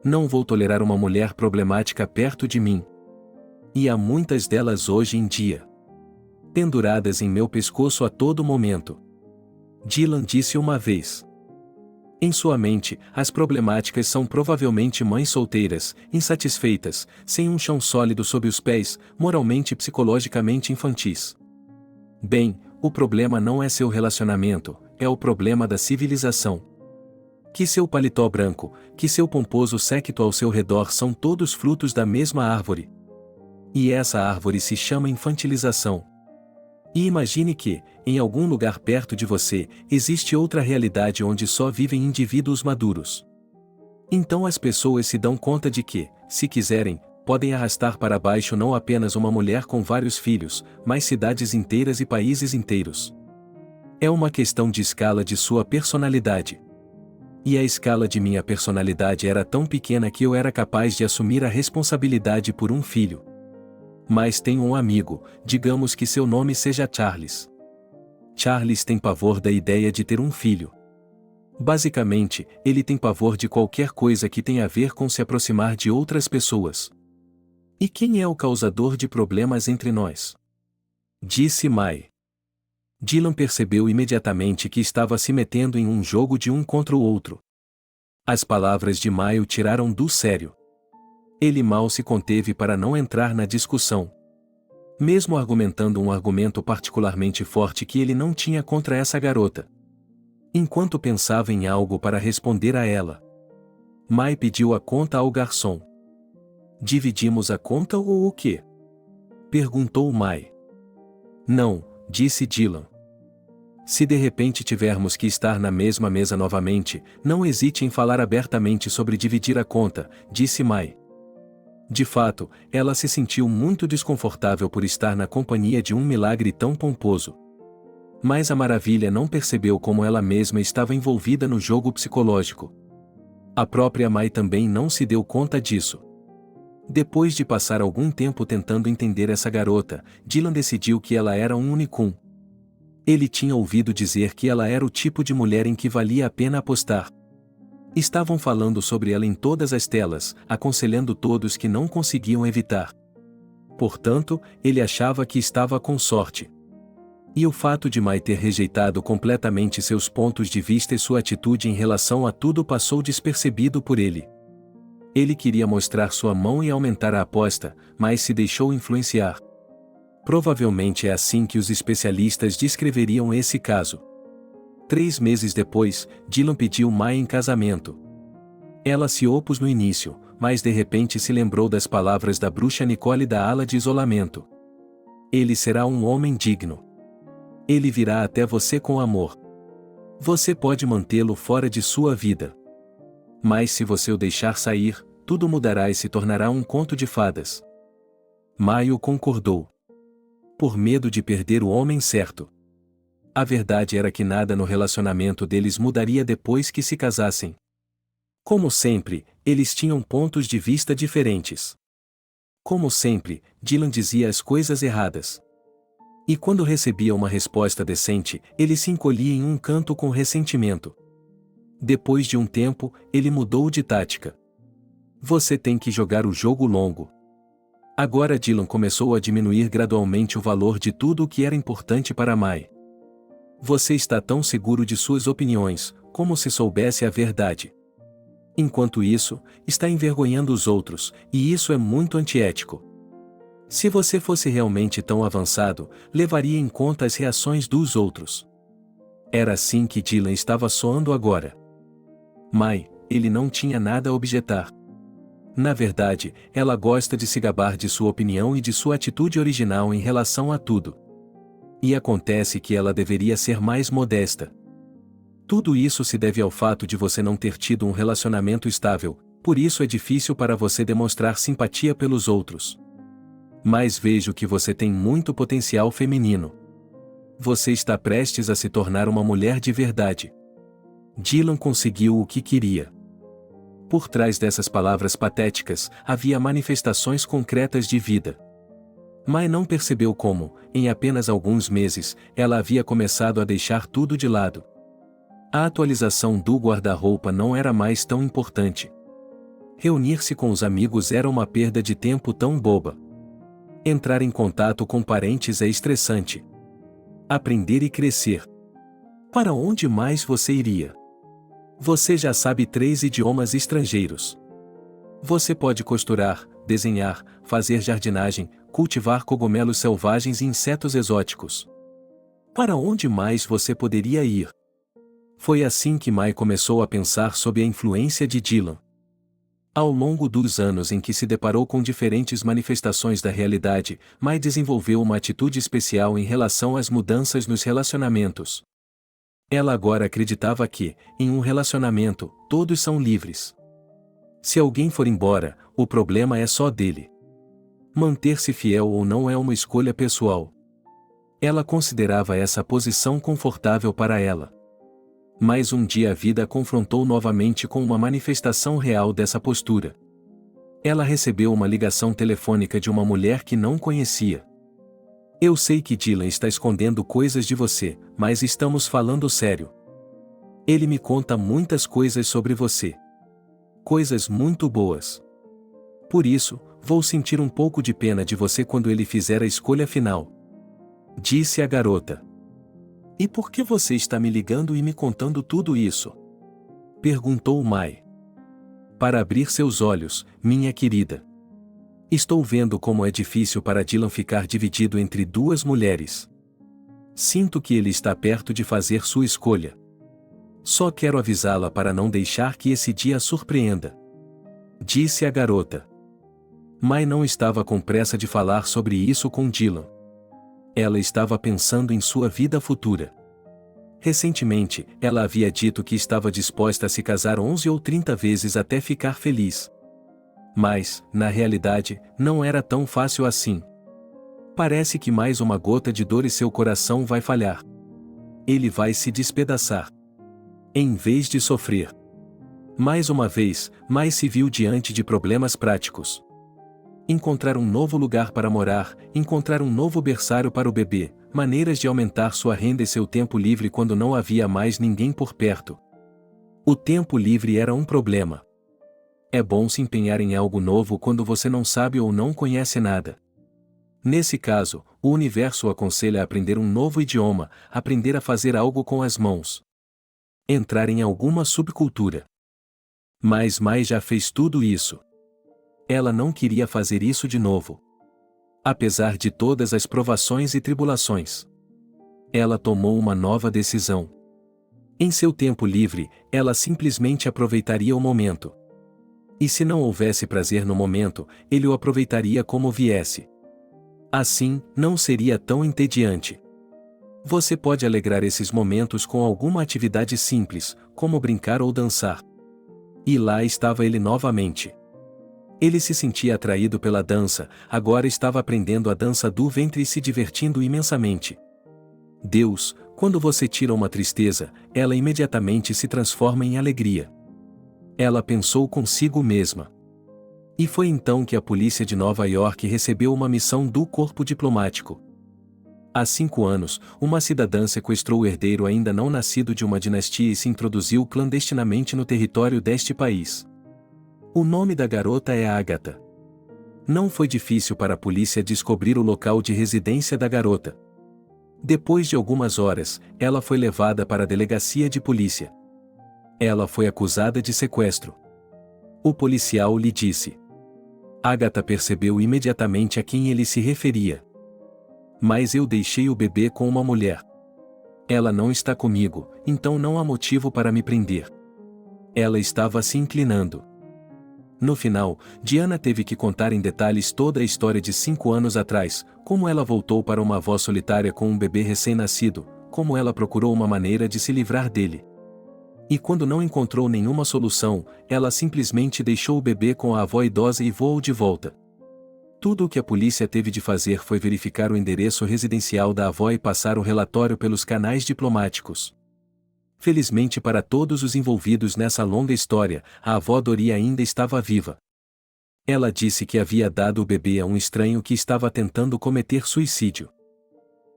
Não vou tolerar uma mulher problemática perto de mim. E há muitas delas hoje em dia. Penduradas em meu pescoço a todo momento. Dylan disse uma vez. Em sua mente, as problemáticas são provavelmente mães solteiras, insatisfeitas, sem um chão sólido sob os pés, moralmente e psicologicamente infantis. Bem, o problema não é seu relacionamento, é o problema da civilização. Que seu paletó branco, que seu pomposo séquito ao seu redor são todos frutos da mesma árvore. E essa árvore se chama infantilização. E imagine que, em algum lugar perto de você, existe outra realidade onde só vivem indivíduos maduros. Então as pessoas se dão conta de que, se quiserem, podem arrastar para baixo não apenas uma mulher com vários filhos, mas cidades inteiras e países inteiros. É uma questão de escala de sua personalidade. E a escala de minha personalidade era tão pequena que eu era capaz de assumir a responsabilidade por um filho. Mas tenho um amigo, digamos que seu nome seja Charles. Charles tem pavor da ideia de ter um filho. Basicamente, ele tem pavor de qualquer coisa que tenha a ver com se aproximar de outras pessoas. E quem é o causador de problemas entre nós? Disse Mai. Dylan percebeu imediatamente que estava se metendo em um jogo de um contra o outro. As palavras de Mai o tiraram do sério. Ele mal se conteve para não entrar na discussão. Mesmo argumentando um argumento particularmente forte que ele não tinha contra essa garota. Enquanto pensava em algo para responder a ela, Mai pediu a conta ao garçom. Dividimos a conta ou o quê? Perguntou Mai. Não, disse Dylan. Se de repente tivermos que estar na mesma mesa novamente, não hesite em falar abertamente sobre dividir a conta, disse Mai. De fato, ela se sentiu muito desconfortável por estar na companhia de um milagre tão pomposo. Mas a maravilha não percebeu como ela mesma estava envolvida no jogo psicológico. A própria Mai também não se deu conta disso. Depois de passar algum tempo tentando entender essa garota, Dylan decidiu que ela era um unicum. Ele tinha ouvido dizer que ela era o tipo de mulher em que valia a pena apostar. Estavam falando sobre ela em todas as telas, aconselhando todos que não conseguiam evitar. Portanto, ele achava que estava com sorte. E o fato de Mai ter rejeitado completamente seus pontos de vista e sua atitude em relação a tudo passou despercebido por ele. Ele queria mostrar sua mão e aumentar a aposta, mas se deixou influenciar. Provavelmente é assim que os especialistas descreveriam esse caso. 3 meses depois, Dylan pediu Mai em casamento. Ela se opôs no início, mas de repente se lembrou das palavras da bruxa Nicole da ala de isolamento. Ele será um homem digno. Ele virá até você com amor. Você pode mantê-lo fora de sua vida. Mas se você o deixar sair, tudo mudará e se tornará um conto de fadas. Mai concordou. Por medo de perder o homem certo. A verdade era que nada no relacionamento deles mudaria depois que se casassem. Como sempre, eles tinham pontos de vista diferentes. Como sempre, Dylan dizia as coisas erradas. E quando recebia uma resposta decente, ele se encolhia em um canto com ressentimento. Depois de um tempo, ele mudou de tática. Você tem que jogar o jogo longo. Agora Dylan começou a diminuir gradualmente o valor de tudo o que era importante para Mai. Você está tão seguro de suas opiniões, como se soubesse a verdade. Enquanto isso, está envergonhando os outros, e isso é muito antiético. Se você fosse realmente tão avançado, levaria em conta as reações dos outros. Era assim que Dylan estava soando agora. Mai, ele não tinha nada a objetar. Na verdade, ela gosta de se gabar de sua opinião e de sua atitude original em relação a tudo. E acontece que ela deveria ser mais modesta. Tudo isso se deve ao fato de você não ter tido um relacionamento estável, por isso é difícil para você demonstrar simpatia pelos outros. Mas vejo que você tem muito potencial feminino. Você está prestes a se tornar uma mulher de verdade. Dylan conseguiu o que queria. Por trás dessas palavras patéticas, havia manifestações concretas de vida. Mai não percebeu como, em apenas alguns meses, ela havia começado a deixar tudo de lado. A atualização do guarda-roupa não era mais tão importante. Reunir-se com os amigos era uma perda de tempo tão boba. Entrar em contato com parentes é estressante. Aprender e crescer. Para onde mais você iria? Você já sabe 3 idiomas estrangeiros. Você pode costurar, desenhar, fazer jardinagem, cultivar cogumelos selvagens e insetos exóticos. Para onde mais você poderia ir? Foi assim que Mai começou a pensar sob a influência de Dylan. Ao longo dos anos em que se deparou com diferentes manifestações da realidade, Mai desenvolveu uma atitude especial em relação às mudanças nos relacionamentos. Ela agora acreditava que, em um relacionamento, todos são livres. Se alguém for embora, o problema é só dele. Manter-se fiel ou não é uma escolha pessoal. Ela considerava essa posição confortável para ela. Mas um dia a vida a confrontou novamente com uma manifestação real dessa postura. Ela recebeu uma ligação telefônica de uma mulher que não conhecia. Eu sei que Dylan está escondendo coisas de você, mas estamos falando sério. Ele me conta muitas coisas sobre você. Coisas muito boas. Por isso, vou sentir um pouco de pena de você quando ele fizer a escolha final. Disse a garota. E por que você está me ligando e me contando tudo isso? Perguntou Mai. Para abrir seus olhos, minha querida. Estou vendo como é difícil para Dylan ficar dividido entre duas mulheres. Sinto que ele está perto de fazer sua escolha. Só quero avisá-la para não deixar que esse dia a surpreenda. Disse a garota. Mai não estava com pressa de falar sobre isso com Dylan. Ela estava pensando em sua vida futura. Recentemente, ela havia dito que estava disposta a se casar 11 ou 30 vezes até ficar feliz. Mas, na realidade, não era tão fácil assim. Parece que mais uma gota de dor e seu coração vai falhar. Ele vai se despedaçar. Em vez de sofrer. Mais uma vez, Mai se viu diante de problemas práticos. Encontrar um novo lugar para morar, encontrar um novo berçário para o bebê, maneiras de aumentar sua renda e seu tempo livre quando não havia mais ninguém por perto. O tempo livre era um problema. É bom se empenhar em algo novo quando você não sabe ou não conhece nada. Nesse caso, o universo o aconselha a aprender um novo idioma, aprender a fazer algo com as mãos. Entrar em alguma subcultura. Mas Mai já fez tudo isso. Ela não queria fazer isso de novo. Apesar de todas as provações e tribulações. Ela tomou uma nova decisão. Em seu tempo livre, ela simplesmente aproveitaria o momento. E se não houvesse prazer no momento, ele o aproveitaria como viesse. Assim, não seria tão entediante. Você pode alegrar esses momentos com alguma atividade simples, como brincar ou dançar. E lá estava ele novamente. Ele se sentia atraído pela dança, agora estava aprendendo a dança do ventre e se divertindo imensamente. Deus, quando você tira uma tristeza, ela imediatamente se transforma em alegria. Ela pensou consigo mesma. E foi então que a polícia de Nova York recebeu uma missão do corpo diplomático. Há 5 anos, uma cidadã sequestrou o herdeiro ainda não nascido de uma dinastia e se introduziu clandestinamente no território deste país. O nome da garota é Agatha. Não foi difícil para a polícia descobrir o local de residência da garota. Depois de algumas horas, ela foi levada para a delegacia de polícia. Ela foi acusada de sequestro. O policial lhe disse. Agatha percebeu imediatamente a quem ele se referia. Mas eu deixei o bebê com uma mulher. Ela não está comigo, então não há motivo para me prender. Ela estava se inclinando. No final, Diana teve que contar em detalhes toda a história de 5 anos atrás, como ela voltou para uma avó solitária com um bebê recém-nascido, como ela procurou uma maneira de se livrar dele. E quando não encontrou nenhuma solução, ela simplesmente deixou o bebê com a avó idosa e voou de volta. Tudo o que a polícia teve de fazer foi verificar o endereço residencial da avó e passar o relatório pelos canais diplomáticos. Felizmente para todos os envolvidos nessa longa história, a avó Dori ainda estava viva. Ela disse que havia dado o bebê a um estranho que estava tentando cometer suicídio.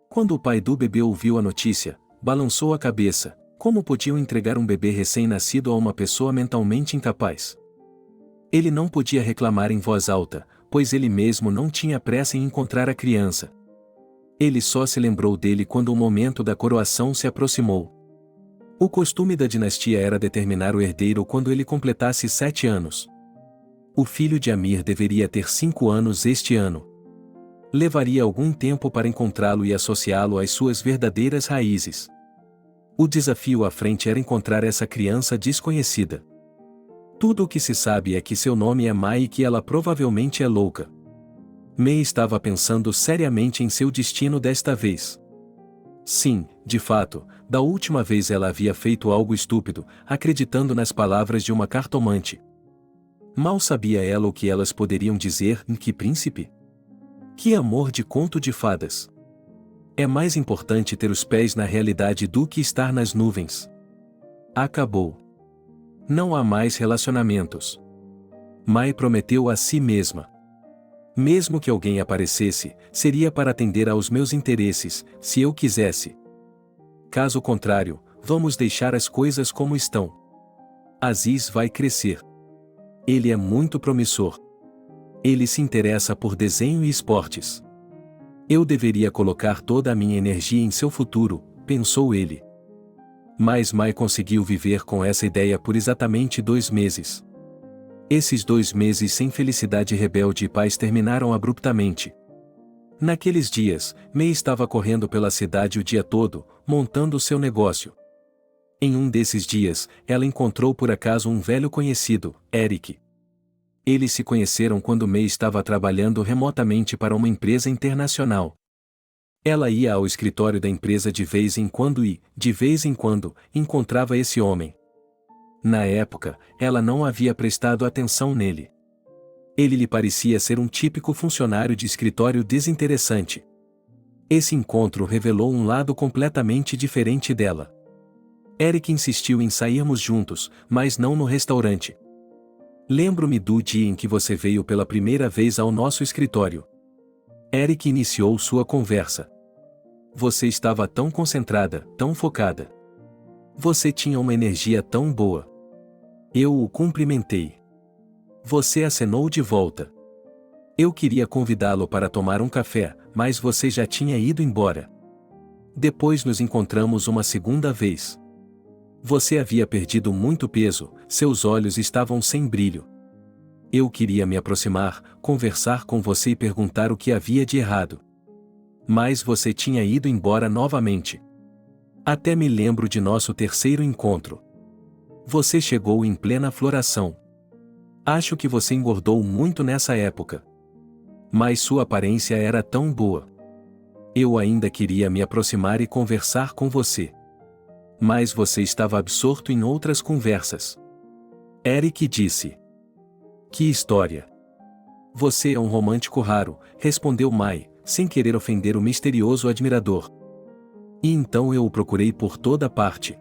Quando o pai do bebê ouviu a notícia, balançou a cabeça. Como podiam entregar um bebê recém-nascido a uma pessoa mentalmente incapaz? Ele não podia reclamar em voz alta, pois ele mesmo não tinha pressa em encontrar a criança. Ele só se lembrou dele quando o momento da coroação se aproximou. O costume da dinastia era determinar o herdeiro quando ele completasse 7 anos. O filho de Amir deveria ter 5 anos este ano. Levaria algum tempo para encontrá-lo e associá-lo às suas verdadeiras raízes. O desafio à frente era encontrar essa criança desconhecida. Tudo o que se sabe é que seu nome é Mai e que ela provavelmente é louca. May estava pensando seriamente em seu destino desta vez. Sim, de fato, da última vez ela havia feito algo estúpido, acreditando nas palavras de uma cartomante. Mal sabia ela o que elas poderiam dizer em Que Príncipe? Que amor de conto de fadas! É mais importante ter os pés na realidade do que estar nas nuvens. Acabou. Não há mais relacionamentos. Mai prometeu a si mesma. Mesmo que alguém aparecesse, seria para atender aos meus interesses, se eu quisesse. Caso contrário, vamos deixar as coisas como estão. Aziz vai crescer. Ele é muito promissor. Ele se interessa por desenho e esportes. Eu deveria colocar toda a minha energia em seu futuro, pensou ele. Mas Mai conseguiu viver com essa ideia por exatamente 2 meses. Esses 2 meses sem felicidade rebelde e paz terminaram abruptamente. Naqueles dias, Mai estava correndo pela cidade o dia todo, montando seu negócio. Em um desses dias, ela encontrou por acaso um velho conhecido, Eric. Eles se conheceram quando Mai estava trabalhando remotamente para uma empresa internacional. Ela ia ao escritório da empresa de vez em quando e, de vez em quando, encontrava esse homem. Na época, ela não havia prestado atenção nele. Ele lhe parecia ser um típico funcionário de escritório desinteressante. Esse encontro revelou um lado completamente diferente dela. Eric insistiu em sairmos juntos, mas não no restaurante. Lembro-me do dia em que você veio pela primeira vez ao nosso escritório. Eric iniciou sua conversa. Você estava tão concentrada, tão focada. Você tinha uma energia tão boa. Eu o cumprimentei. Você acenou de volta. Eu queria convidá-lo para tomar um café, mas você já tinha ido embora. Depois nos encontramos uma segunda vez. Você havia perdido muito peso, seus olhos estavam sem brilho. Eu queria me aproximar, conversar com você e perguntar o que havia de errado. Mas você tinha ido embora novamente. Até me lembro de nosso terceiro encontro. Você chegou em plena floração. Acho que você engordou muito nessa época. Mas sua aparência era tão boa. Eu ainda queria me aproximar e conversar com você. Mas você estava absorto em outras conversas. Eric disse. Que história! Você é um romântico raro, respondeu Mai, sem querer ofender o misterioso admirador. E então eu o procurei por toda parte.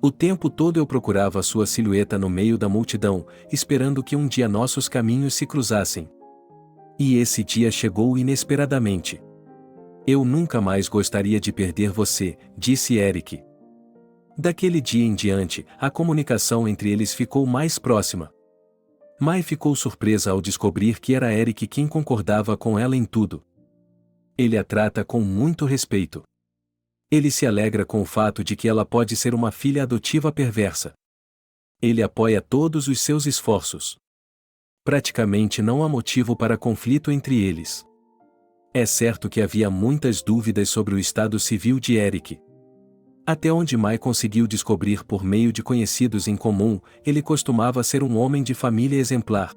O tempo todo eu procurava sua silhueta no meio da multidão, esperando que um dia nossos caminhos se cruzassem. E esse dia chegou inesperadamente. Eu nunca mais gostaria de perder você, disse Eric. Daquele dia em diante, a comunicação entre eles ficou mais próxima. Mai ficou surpresa ao descobrir que era Eric quem concordava com ela em tudo. Ele a trata com muito respeito. Ele se alegra com o fato de que ela pode ser uma filha adotiva perversa. Ele apoia todos os seus esforços. Praticamente não há motivo para conflito entre eles. É certo que havia muitas dúvidas sobre o estado civil de Eric. Até onde Mai conseguiu descobrir por meio de conhecidos em comum, ele costumava ser um homem de família exemplar.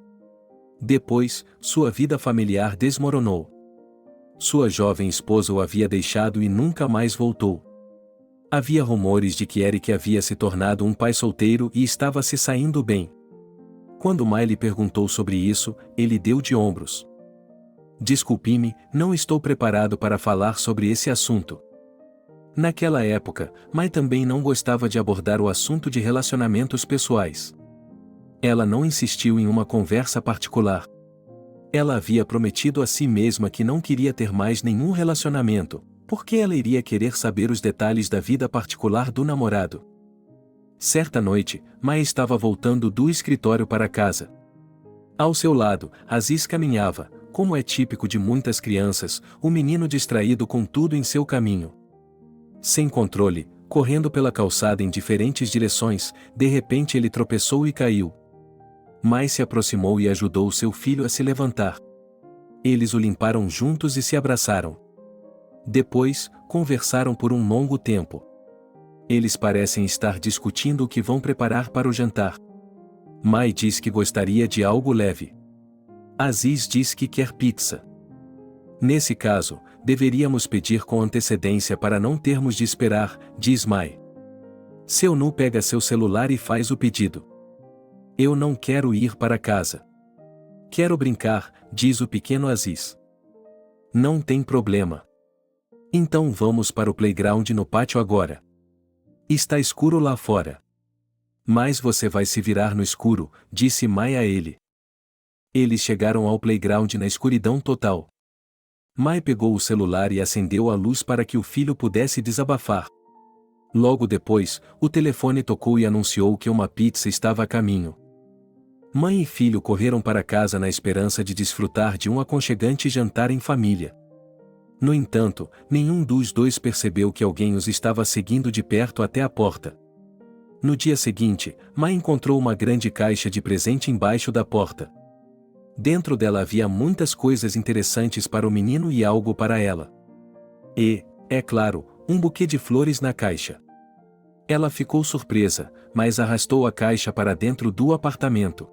Depois, sua vida familiar desmoronou. Sua jovem esposa o havia deixado e nunca mais voltou. Havia rumores de que Eric havia se tornado um pai solteiro e estava se saindo bem. Quando Mai lhe perguntou sobre isso, ele deu de ombros. Desculpe-me, não estou preparado para falar sobre esse assunto. Naquela época, Mai também não gostava de abordar o assunto de relacionamentos pessoais. Ela não insistiu em uma conversa particular. Ela havia prometido a si mesma que não queria ter mais nenhum relacionamento, porque ela iria querer saber os detalhes da vida particular do namorado. Certa noite, Mai estava voltando do escritório para casa. Ao seu lado, Aziz caminhava, como é típico de muitas crianças, o menino distraído com tudo em seu caminho. Sem controle, correndo pela calçada em diferentes direções, de repente ele tropeçou e caiu. Mai se aproximou e ajudou seu filho a se levantar. Eles o limparam juntos e se abraçaram. Depois, conversaram por um longo tempo. Eles parecem estar discutindo o que vão preparar para o jantar. Mai diz que gostaria de algo leve. Aziz diz que quer pizza. Nesse caso, deveríamos pedir com antecedência para não termos de esperar, diz Mai. Seu Nu pega seu celular e faz o pedido. Eu não quero ir para casa. Quero brincar, diz o pequeno Aziz. Não tem problema. Então vamos para o playground no pátio agora. Está escuro lá fora. Mas você vai se virar no escuro, disse Mai a ele. Eles chegaram ao playground na escuridão total. Mai pegou o celular e acendeu a luz para que o filho pudesse desabafar. Logo depois, o telefone tocou e anunciou que uma pizza estava a caminho. Mãe e filho correram para casa na esperança de desfrutar de um aconchegante jantar em família. No entanto, nenhum dos dois percebeu que alguém os estava seguindo de perto até a porta. No dia seguinte, Mai encontrou uma grande caixa de presente embaixo da porta. Dentro dela havia muitas coisas interessantes para o menino e algo para ela. E, é claro, um buquê de flores na caixa. Ela ficou surpresa, mas arrastou a caixa para dentro do apartamento.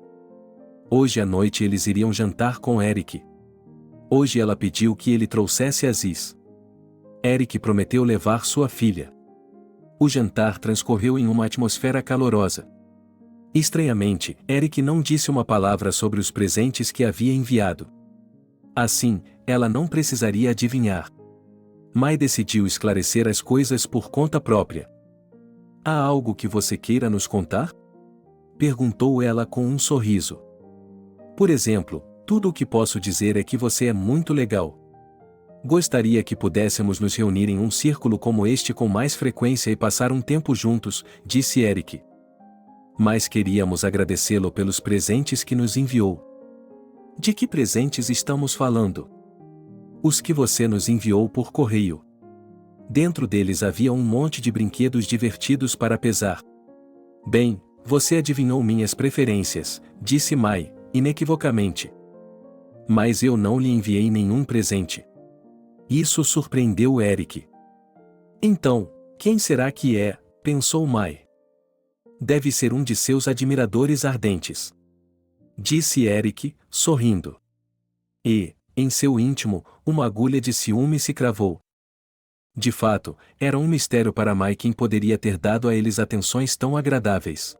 Hoje à noite eles iriam jantar com Eric. Hoje ela pediu que ele trouxesse Aziz. Eric prometeu levar sua filha. O jantar transcorreu em uma atmosfera calorosa. Estranhamente, Eric não disse uma palavra sobre os presentes que havia enviado. Assim, ela não precisaria adivinhar. Mai decidiu esclarecer as coisas por conta própria. Há algo que você queira nos contar? Perguntou ela com um sorriso. Por exemplo, tudo o que posso dizer é que você é muito legal. Gostaria que pudéssemos nos reunir em um círculo como este com mais frequência e passar um tempo juntos, disse Eric. Mas queríamos agradecê-lo pelos presentes que nos enviou. De que presentes estamos falando? Os que você nos enviou por correio. Dentro deles havia um monte de brinquedos divertidos para pesar. Bem, você adivinhou minhas preferências, disse Mai, inequivocamente. Mas eu não lhe enviei nenhum presente. Isso surpreendeu Eric. Então, quem será que é? Pensou Mai. Deve ser um de seus admiradores ardentes. Disse Eric, sorrindo. E, em seu íntimo, uma agulha de ciúme se cravou. De fato, era um mistério para Mai quem poderia ter dado a eles atenções tão agradáveis.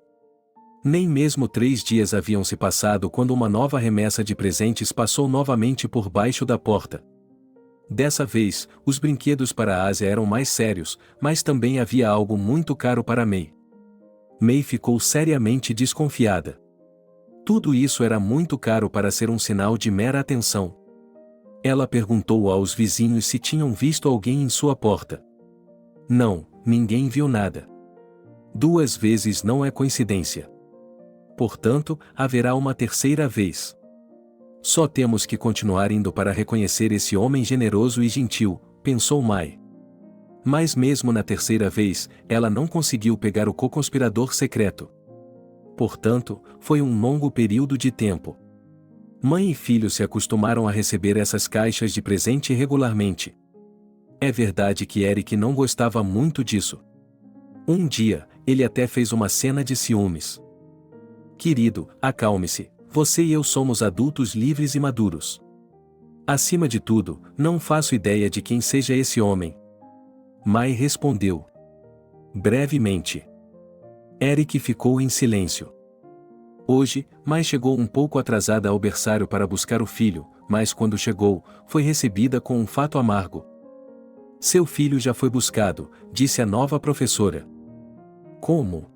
Nem mesmo 3 dias haviam se passado quando uma nova remessa de presentes passou novamente por baixo da porta. Dessa vez, os brinquedos para a Ásia eram mais sérios, mas também havia algo muito caro para Mai. Mai ficou seriamente desconfiada. Tudo isso era muito caro para ser um sinal de mera atenção. Ela perguntou aos vizinhos se tinham visto alguém em sua porta. Não, ninguém viu nada. 2 vezes não é coincidência. Portanto, haverá uma terceira vez. Só temos que continuar indo para reconhecer esse homem generoso e gentil, pensou Mai. Mas mesmo na terceira vez, ela não conseguiu pegar o co-conspirador secreto. Portanto, foi um longo período de tempo. Mãe e filho se acostumaram a receber essas caixas de presente regularmente. É verdade que Eric não gostava muito disso. Um dia, ele até fez uma cena de ciúmes. Querido, acalme-se, você e eu somos adultos livres e maduros. Acima de tudo, não faço ideia de quem seja esse homem. Mai respondeu. Brevemente. Eric ficou em silêncio. Hoje, Mai chegou um pouco atrasada ao berçário para buscar o filho, mas quando chegou, foi recebida com um fato amargo. Seu filho já foi buscado, disse a nova professora. Como?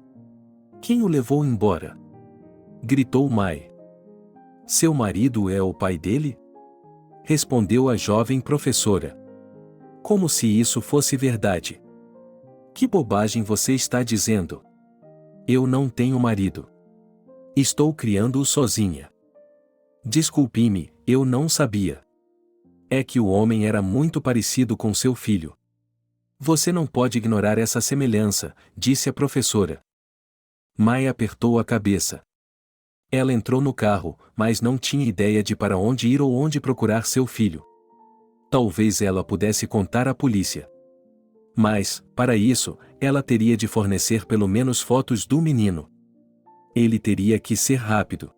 Quem o levou embora? Gritou Mai. Seu marido é o pai dele? Respondeu a jovem professora. Como se isso fosse verdade. Que bobagem você está dizendo? Eu não tenho marido. Estou criando-o sozinha. Desculpe-me, eu não sabia. É que o homem era muito parecido com seu filho. Você não pode ignorar essa semelhança, disse a professora. Mai apertou a cabeça. Ela entrou no carro, mas não tinha ideia de para onde ir ou onde procurar seu filho. Talvez ela pudesse contar à polícia. Mas, para isso, ela teria de fornecer pelo menos fotos do menino. Ele teria que ser rápido.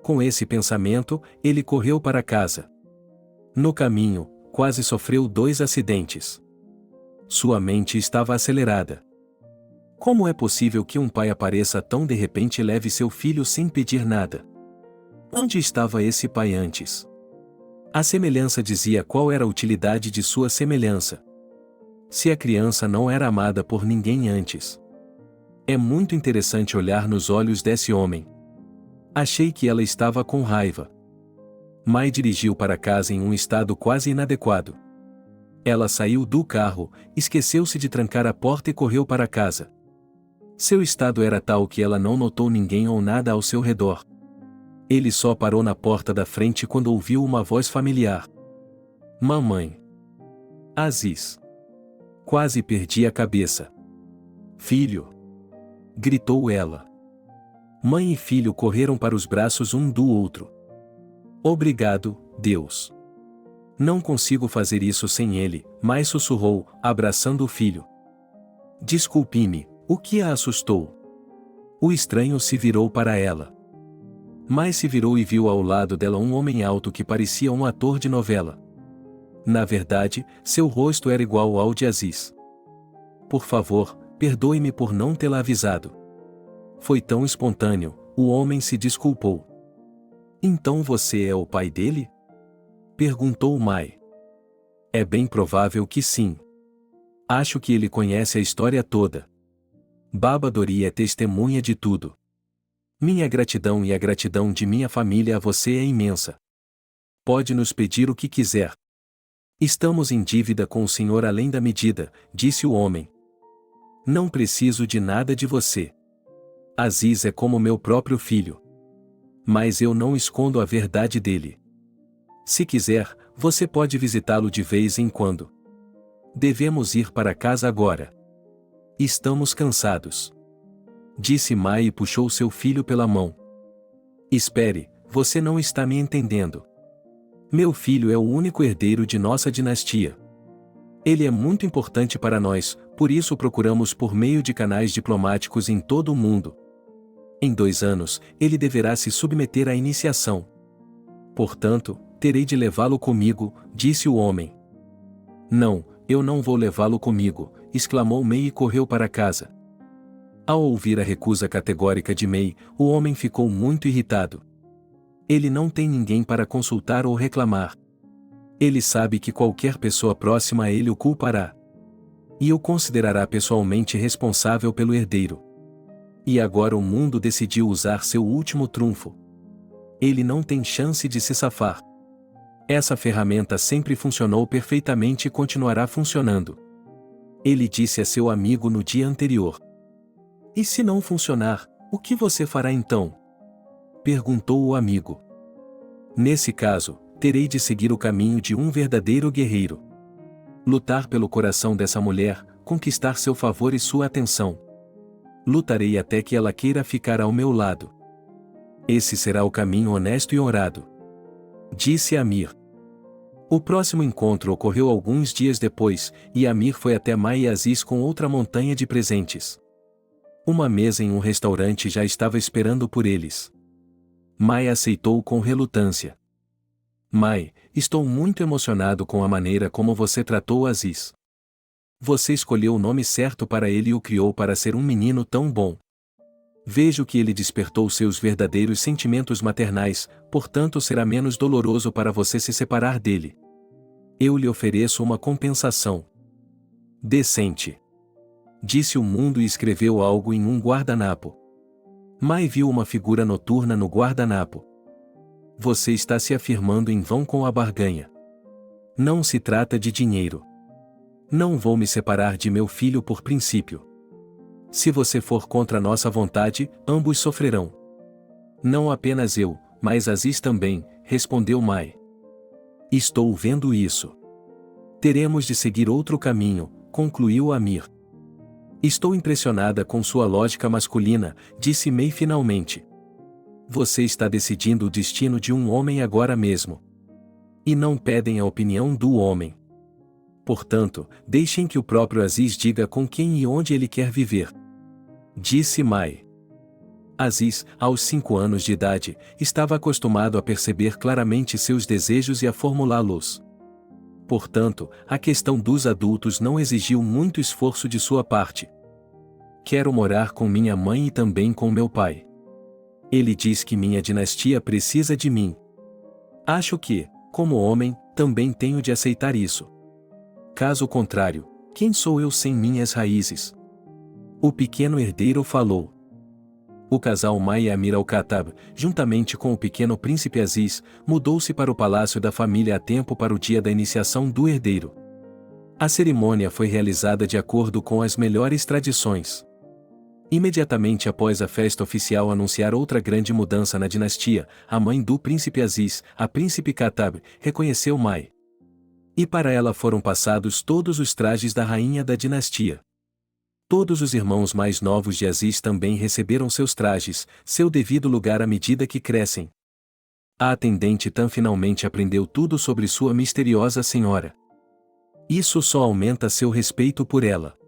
Com esse pensamento, ele correu para casa. No caminho, quase sofreu 2 acidentes. Sua mente estava acelerada. Como é possível que um pai apareça tão de repente e leve seu filho sem pedir nada? Onde estava esse pai antes? A semelhança dizia qual era a utilidade de sua semelhança. Se a criança não era amada por ninguém antes. É muito interessante olhar nos olhos desse homem. Achei que ela estava com raiva. Mai dirigiu para casa em um estado quase inadequado. Ela saiu do carro, esqueceu-se de trancar a porta e correu para casa. Seu estado era tal que ela não notou ninguém ou nada ao seu redor. Ele só parou na porta da frente quando ouviu uma voz familiar. Mamãe. Aziz. Quase perdi a cabeça. Filho! Gritou ela. Mãe e filho correram para os braços um do outro. Obrigado, Deus. Não consigo fazer isso sem ele, Mai sussurrou, abraçando o filho. Desculpe-me, o que a assustou? O estranho se virou para ela. Mai se virou e viu ao lado dela um homem alto que parecia um ator de novela. Na verdade, seu rosto era igual ao de Aziz. Por favor, perdoe-me por não tê-la avisado. Foi tão espontâneo, o homem se desculpou. Então você é o pai dele? Perguntou Mai. É bem provável que sim. Acho que ele conhece a história toda. Baba Dori é testemunha de tudo. Minha gratidão e a gratidão de minha família a você é imensa. Pode nos pedir o que quiser. Estamos em dívida com o senhor além da medida, disse o homem. Não preciso de nada de você. Aziz é como meu próprio filho. Mas eu não escondo a verdade dele. Se quiser, você pode visitá-lo de vez em quando. Devemos ir para casa agora. Estamos cansados. Disse Mai e puxou seu filho pela mão. Espere, você não está me entendendo. Meu filho é o único herdeiro de nossa dinastia. Ele é muito importante para nós, por isso procuramos por meio de canais diplomáticos em todo o mundo. Em 2 anos, ele deverá se submeter à iniciação. Portanto, terei de levá-lo comigo, disse o homem. Não, eu não vou levá-lo comigo, exclamou Mei e correu para casa. Ao ouvir a recusa categórica de Mei, o homem ficou muito irritado. Ele não tem ninguém para consultar ou reclamar. Ele sabe que qualquer pessoa próxima a ele o culpará. E o considerará pessoalmente responsável pelo herdeiro. E agora o mundo decidiu usar seu último trunfo. Ele não tem chance de se safar. Essa ferramenta sempre funcionou perfeitamente e continuará funcionando. Ele disse a seu amigo no dia anterior. E se não funcionar, o que você fará então? Perguntou o amigo. Nesse caso, terei de seguir o caminho de um verdadeiro guerreiro. Lutar pelo coração dessa mulher, conquistar seu favor e sua atenção. Lutarei até que ela queira ficar ao meu lado. Esse será o caminho honesto e honrado. Disse Amir. O próximo encontro ocorreu alguns dias depois, e Amir foi até Mai e Aziz com outra montanha de presentes. Uma mesa em um restaurante já estava esperando por eles. Mai aceitou com relutância. Mai, estou muito emocionado com a maneira como você tratou Aziz. Você escolheu o nome certo para ele e o criou para ser um menino tão bom. Vejo que ele despertou seus verdadeiros sentimentos maternais, portanto será menos doloroso para você se separar dele. Eu lhe ofereço uma compensação. Decente. Disse o mundo e escreveu algo em um guardanapo. Mai viu uma figura noturna no guardanapo. Você está se afirmando em vão com a barganha. Não se trata de dinheiro. Não vou me separar de meu filho por princípio. Se você for contra nossa vontade, ambos sofrerão. Não apenas eu, mas Aziz também, respondeu Mai. Estou vendo isso. Teremos de seguir outro caminho, concluiu Amir. Estou impressionada com sua lógica masculina, disse Mei finalmente. Você está decidindo o destino de um homem agora mesmo. E não pedem a opinião do homem. Portanto, deixem que o próprio Aziz diga com quem e onde ele quer viver. Disse Mai. Aziz, aos 5 anos de idade, estava acostumado a perceber claramente seus desejos e a formulá-los. Portanto, a questão dos adultos não exigiu muito esforço de sua parte. Quero morar com minha mãe e também com meu pai. Ele diz que minha dinastia precisa de mim. Acho que, como homem, também tenho de aceitar isso. Caso contrário, quem sou eu sem minhas raízes? O pequeno herdeiro falou. O casal Mai e Amir al-Khattab, juntamente com o pequeno príncipe Aziz, mudou-se para o palácio da família a tempo para o dia da iniciação do herdeiro. A cerimônia foi realizada de acordo com as melhores tradições. Imediatamente após a festa oficial anunciar outra grande mudança na dinastia, a mãe do príncipe Aziz, a príncipe Khattab, reconheceu Mai. E para ela foram passados todos os trajes da rainha da dinastia. Todos os irmãos mais novos de Aziz também receberam seus trajes, seu devido lugar à medida que crescem. A atendente Tan finalmente aprendeu tudo sobre sua misteriosa senhora. Isso só aumenta seu respeito por ela.